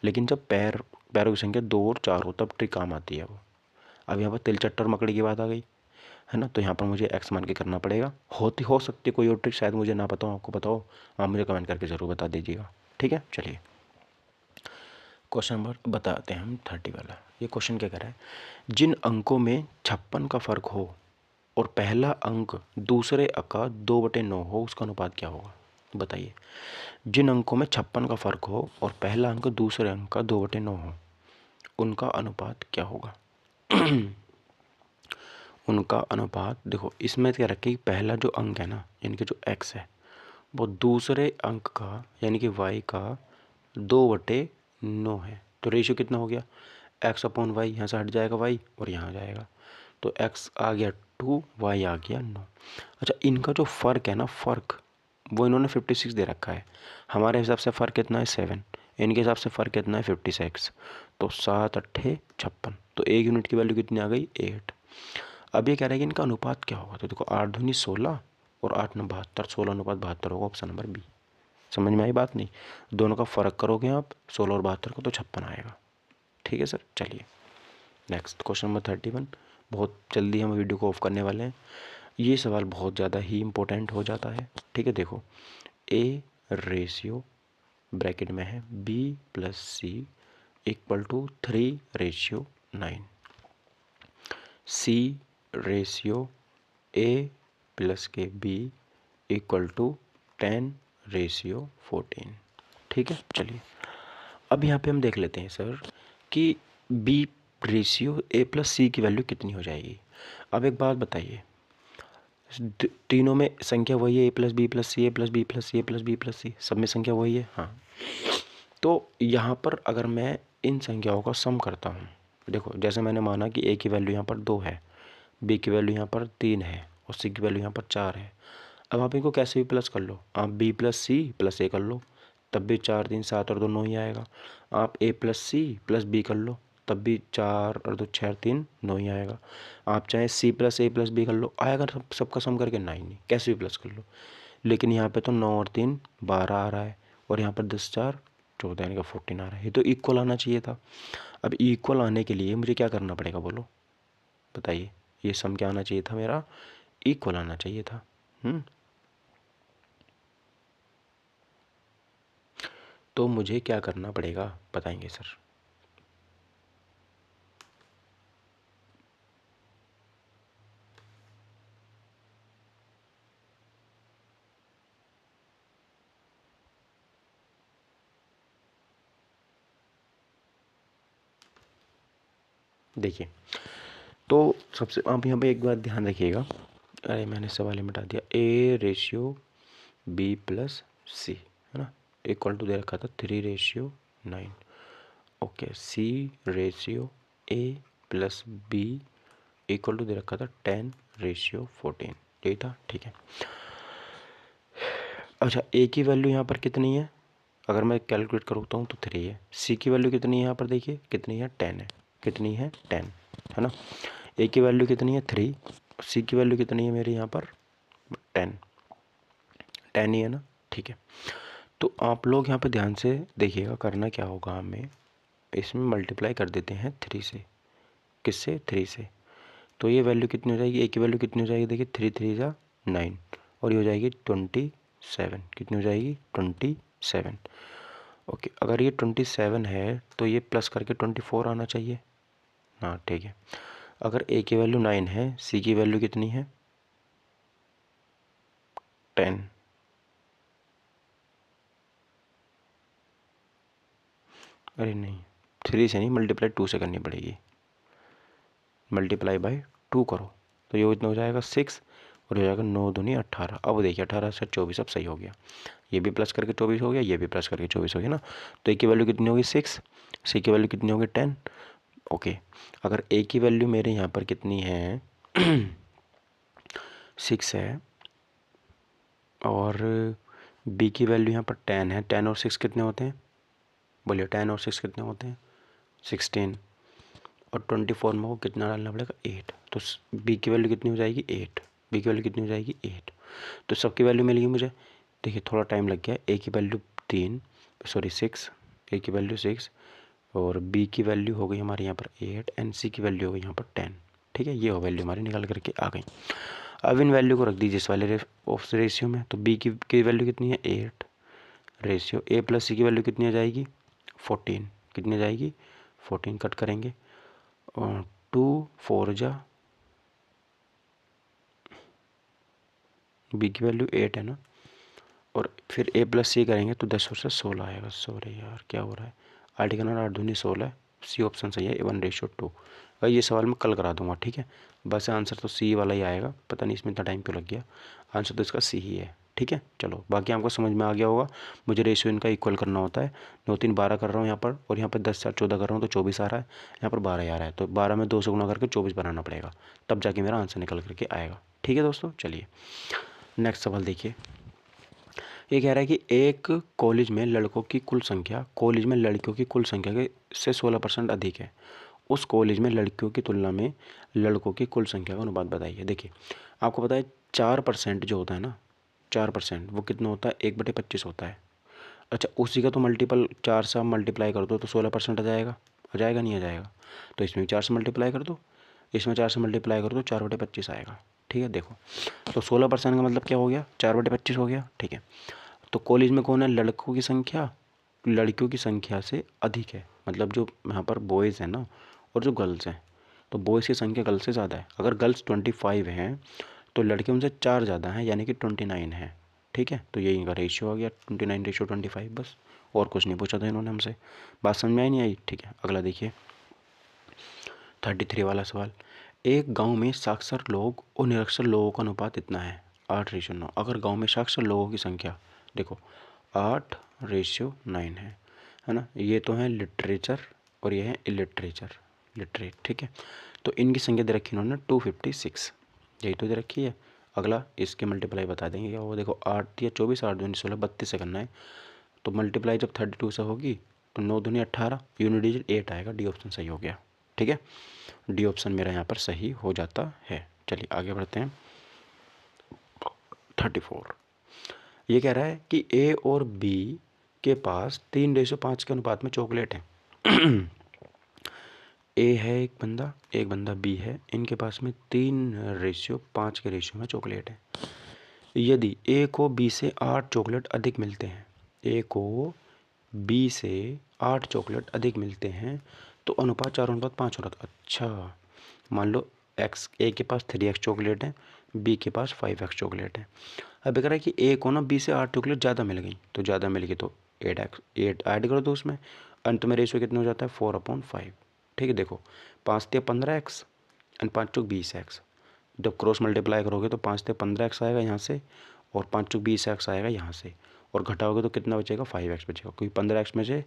लेकिन जब पैरों की संख्या 2 और 4 हो तब ट्रिक काम आती है वो। अब यहाँ पर तिलचट्टा और मकड़ी की बात आ गई, है ना, तो यहाँ पर मुझे एक्स मान के करना पड़ेगा। हो सकती है कोई और ट्रिक, शायद मुझे ना पता हो, आपको पता हो, आप मुझे कमेंट करके ज़रूर बता दीजिएगा, ठीक है। चलिए क्वेश्चन नंबर बताते हैं हम 30 वाला। ये क्वेश्चन क्या कह रहा है, जिन अंकों में 56 का फर्क हो और पहला अंक दूसरे अंक का 2/9 हो उसका अनुपात क्या होगा, बताइए। जिन अंकों में 56 का फर्क हो और पहला अंक दूसरे अंक का 2/9 हो उनका अनुपात क्या होगा। उनका अनुपात देखो इसमें क्या रखें, पहला जो अंक है ना यानी कि जो x है वो दूसरे अंक का यानी कि y का 2/9 है, तो रेशियो कितना हो गया, x अपॉन वाई, यहाँ से हट जाएगा y और यहाँ जाएगा, तो x आ गया 2, y आ गया 9। अच्छा इनका जो फ़र्क है ना, फ़र्क वो इन्होंने 56 दे रखा है, हमारे हिसाब से फ़र्क कितना है 7, इनके हिसाब से फ़र्क कितना है 56, तो 7 8 56, तो एक यूनिट की वैल्यू कितनी आ गई 8। अब ये कह रहा है कि इनका अनुपात क्या होगा, तो देखो 8 दूनी 16 और 8 9 72, 16:72 होगा, ऑप्शन नंबर बी। समझ में आई बात नहीं, दोनों का फ़र्क करोगे आप 16 और 72 को तो 56 आएगा, ठीक है सर। चलिए नेक्स्ट क्वेश्चन नंबर 31। बहुत जल्दी हम वीडियो को ऑफ करने वाले हैं। ये सवाल बहुत ज़्यादा ही इम्पोर्टेंट हो जाता है। ठीक है, देखो ए रेशियो ब्रैकेट में है B plus C equal to 3:9। C ratio A plus के बी इक्वल टू 10:14। ठीक है, चलिए अब यहाँ पे हम देख लेते हैं सर कि बी रेशियो ए प्लस सी की वैल्यू कितनी हो जाएगी। अब एक बात बताइए, तीनों में संख्या वही है, ए प्लस बी प्लस सी, ए प्लस बी प्लस सी, ए प्लस बी प्लस सी, सब में संख्या वही है। हाँ, तो यहाँ पर अगर मैं इन संख्याओं का सम करता हूँ, देखो जैसे मैंने माना कि ए की वैल्यू यहाँ पर 2 है, बी की वैल्यू यहाँ पर 3 है और सी की वैल्यू यहाँ पर 4 है। अब आप इनको कैसे भी प्लस कर लो, आप बी प्लस सी प्लस ए कर लो, तब भी 4 3 7 और 2 9 ही आएगा। आप ए प्लस सी प्लस बी कर लो, तब भी 4 और 2 6 3 9 ही आएगा। आप चाहे सी प्लस ए प्लस बी कर लो, आएगा सबका सम करके 9 ही, कैसे भी प्लस कर लो। लेकिन यहाँ पे तो 9 और 3 12 आ रहा है और यहाँ पर 10 4 14 यानी कि 14 आ रहा है। ये तो इक्वल आना चाहिए था। अब इक्वल आने के लिए मुझे क्या करना पड़ेगा, बोलो बताइए। ये सम क्या आना चाहिए था मेरा, इक्वल आना चाहिए था। तो मुझे क्या करना पड़ेगा बताएंगे सर। देखिए, तो सबसे आप यहाँ पे एक बात ध्यान रखिएगा। अरे मैंने सवाल ही मिटा दिया। A ratio B plus C है ना, इक्वल टू दे रखा था 3:9। Okay, C ratio A plus B equal to दे रखा था 10:14। यही था, ठीक है। अच्छा, ए की वैल्यू यहाँ पर कितनी है, अगर मैं कैलकुलेट करता हूँ तो 3 है। सी की वैल्यू कितनी है यहाँ पर, देखिए कितनी है, 10 है। कितनी है, 10 है ना। ए की वैल्यू कितनी है, 3। सी की वैल्यू कितनी है मेरी यहाँ पर, 10 ही है ना, ठीक है। तो आप लोग यहाँ पर ध्यान से देखिएगा, करना क्या होगा, हमें इसमें मल्टीप्लाई कर देते हैं 3 से। किससे, 3 से। तो ये वैल्यू कितनी हो जाएगी, ए की वैल्यू कितनी हो जाएगी, देखिए 3 3 जा 9 और ये हो जाएगी 27। कितनी हो जाएगी, 27। ओके, अगर ये 27 है तो ये प्लस करके 24 आना चाहिए। हाँ ठीक है। अगर ए की वैल्यू 9 है, सी की वैल्यू कितनी है, 10। अरे नहीं, 3 से नहीं, मल्टीप्लाई 2 से करनी पड़ेगी। मल्टीप्लाई बाय 2 करो तो ये इतना हो जाएगा 6 और हो जाएगा 9 दूनी 18। अब देखिए 18 से 24, अब सही हो गया। ये भी प्लस करके 24 हो गया, ये भी प्लस करके 24 हो गया ना। तो ए की वैल्यू कितनी होगी, 6। सी की वैल्यू कितनी होगी, 10। ओके, अगर ए की वैल्यू मेरे यहाँ पर कितनी है 6 है और बी की वैल्यू यहाँ पर 10 है। 10 और 6 कितने होते हैं, बोलिए 10 और 6 कितने होते हैं, 16। और 24 में को कितना डालना पड़ेगा, 8। तो बी की वैल्यू कितनी हो जाएगी, 8। बी की वैल्यू कितनी हो जाएगी, 8। तो सबकी वैल्यू मिल गई मुझे। देखिए थोड़ा टाइम लग गया। ए की वैल्यू 6, ए की वैल्यू 6 और बी की वैल्यू हो गई हमारे यहाँ पर 8 एंड सी की वैल्यू हो गई यहाँ पर 10। ठीक है, ये हो वैल्यू हमारी निकल करके आ गई। अब इन वैल्यू को रख दीजिए इस वाले ऑफ रेशियो में। तो बी की वैल्यू कितनी है, 8 रेशियो ए प्लस सी की वैल्यू कितनी आ जाएगी, 14। कितनी आ जाएगी, 14। कट करेंगे और 2 4 जा, बी की वैल्यू 8 है ना, और फिर ए प्लस सी करेंगे तो 10 और से 16 आएगा। सॉरी यार, क्या हो रहा है, 8 का 8 दूनी 16, सी ऑप्शन सही है, 1:2। भाई ये सवाल मैं कल करा दूंगा, ठीक है। बस आंसर तो सी वाला ही आएगा, पता नहीं इसमें इतना टाइम क्यों लग गया। आंसर तो इसका सी ही है, ठीक है। चलो बाकी आपको समझ में आ गया होगा। मुझे रेशियो इनका इक्वल करना होता है। 9 3 12 कर रहा हूँ यहाँ पर, और यहाँ पर 10 4 14 कर रहा हूँ तो 24 आ रहा है। यहाँ पर 12 आ रहा है, तो 12 में 2 से गुना करके 24 बनाना पड़ेगा, तब जाके मेरा आंसर निकल करके आएगा। ठीक है दोस्तों, चलिए नेक्स्ट सवाल देखिए। ये कह रहा है कि एक कॉलेज में लड़कों की कुल संख्या कॉलेज में लड़कियों की कुल संख्या के से 16% अधिक है। उस कॉलेज में लड़कियों की तुलना में लड़कों की कुल संख्या का अनुपात बताइए। देखिए आपको पता है 4% जो होता है ना, 4% वो कितना होता है, 1/25 होता है। अच्छा, उसी का तो मल्टीपल 4 से आप मल्टीप्लाई कर दो तो 16% आ जाएगा। आ जाएगा नहीं आ जाएगा? तो इसमें भी 4 से मल्टीप्लाई कर दो, इसमें 4 से मल्टीप्लाई कर दो, 4/25 आएगा। ठीक है, देखो तो 16% का मतलब क्या हो गया, 4/25 हो गया। ठीक है, तो कॉलेज में कौन है, लड़कों की संख्या लड़कियों की संख्या से अधिक है, मतलब जो यहाँ पर बॉयज़ हैं ना और जो गर्ल्स हैं, तो बॉयज़ की संख्या गर्ल्स से ज़्यादा है। अगर गर्ल्स 25 हैं तो लड़के उनसे 4 ज़्यादा हैं, यानी कि 29 है। ठीक है, तो यही का रेशियो आ गया 29:25 बस, और कुछ नहीं पूछा था इन्होंने हमसे। बात समझ में आई नहीं आई? ठीक है, अगला देखिए 33 वाला सवाल। एक गांव में साक्षर लोग और निरक्षर लोगों का अनुपात इतना है, 8:9। अगर गांव में साक्षर लोगों की संख्या देखो 8:9 है ना, ये तो है लिटरेचर और ये है इलिटरेचर, लिटरेट। ठीक है, तो इनकी संख्या दे रखी इन्होंने 256, यही तो दे रखी है। अगला इसके मल्टीप्लाई बता देंगे क्या होगा, देखो 8 या 24, 8 दूनी 16, 32 से करना है। तो मल्टीप्लाई जब 32 से होगी तो 9 दूनी 18, यूनिट डिजिट 8 आएगा, डी ऑप्शन सही हो गया। ठीक है, डी ऑप्शन मेरा यहाँ पर सही हो जाता है। चलिए आगे बढ़ते हैं 34। ये कह रहा है कि ए और बी के पास 3:5 के अनुपात में चॉकलेट है। ए है एक बंदा बी है, इनके पास में 3:5 के रेशियो में चॉकलेट है। यदि ए को बी से 8 चॉकलेट अधिक मिलते हैं, ए को बी से 8 चॉकलेट अधिक मिलते हैं तो अनुपात 4:5 हो रहा था। अच्छा, मान लो एक्स ए के पास 3x चॉकलेट है, बी के पास 5x चॉकलेट है। अब कह रहा है कि ए को ना बी से 8 चॉकलेट ज़्यादा मिल गई, तो ज़्यादा मिल गई तो 8 ऐड कर दो उसमें, अंत में रेशियो कितना हो जाता है 4/5। ठीक है, देखो 5 × 15x एंड 5 × 20x, जब क्रॉस मल्टीप्लाई करोगे तो 5 × 15x आएगा यहाँ से और 5 × 20x आएगा यहाँ से, और घटाओगे तो कितना बचेगा 5x बचेगा, क्योंकि 15x में से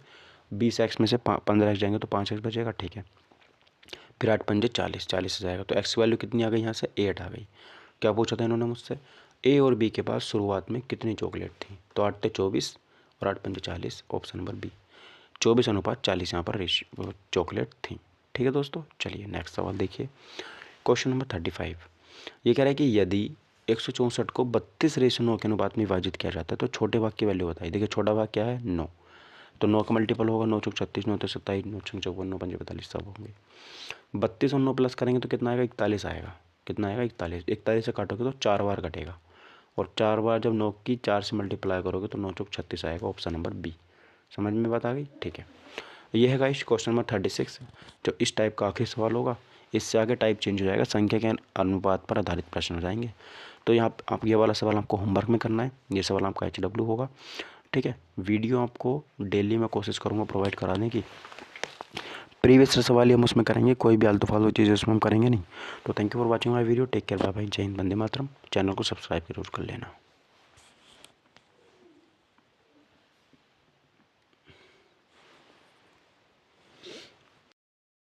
20x में से 15x जाएंगे तो 5x बचेगा। ठीक है, फिर 8 पंजे 40, 40 से जाएगा तो एक्स वैल्यू कितनी आ गई, यहाँ से 8 आ गई। क्या पूछा था इन्होंने मुझसे, ए और बी के पास शुरुआत में कितनी चॉकलेट थी, तो 8 × 24 और 8 पंजे 40, ऑप्शन नंबर बी 24:40 यहाँ पर रेशियो चॉकलेट थी। ठीक है दोस्तों, चलिए नेक्स्ट सवाल देखिए, क्वेश्चन नंबर 35। ये कह रहा है कि यदि 164 को 32:9 के अनुपात में विभाजित किया जाता है तो छोटे भाग की वैल्यू बताइए। देखिए छोटा भाग क्या है, 9, तो 9 का मल्टीपल होगा 9 × 36, 9 × 27, 9 × 54, 9 × 5 45 सब होंगे। 32 और 9 प्लस करेंगे तो कितना आएगा, 41 आएगा। कितना आएगा, 41। 41 से काटोगे तो 4 बार कटेगा, और 4 बार जब 9 की 4 से मल्टीप्लाई करोगे तो 9 × 36 आएगा, ऑप्शन नंबर बी। समझ में बात आ गई? ठीक है, ये है गाइस क्वेश्चन नंबर 36, जो इस टाइप का आखिरी सवाल होगा। इससे आगे टाइप चेंज हो जाएगा, संख्या के अनुपात पर आधारित प्रश्न हो जाएंगे। तो यहाँ आप ये वाला सवाल आपको होमवर्क में करना है, ये सवाल आपका HW होगा। ठीक है, वीडियो आपको डेली मैं कोशिश करूँगा प्रोवाइड कराने की। प्रीवियस सवाल हम उसमें करेंगे, कोई भी आलतू फालतू चीज़ें उसमें हम करेंगे नहीं। तो thank you for watching my video, take care, bye bye, जय हिंद, वंदे मातरम। चैनल को सब्सक्राइब जरूर कर लेना।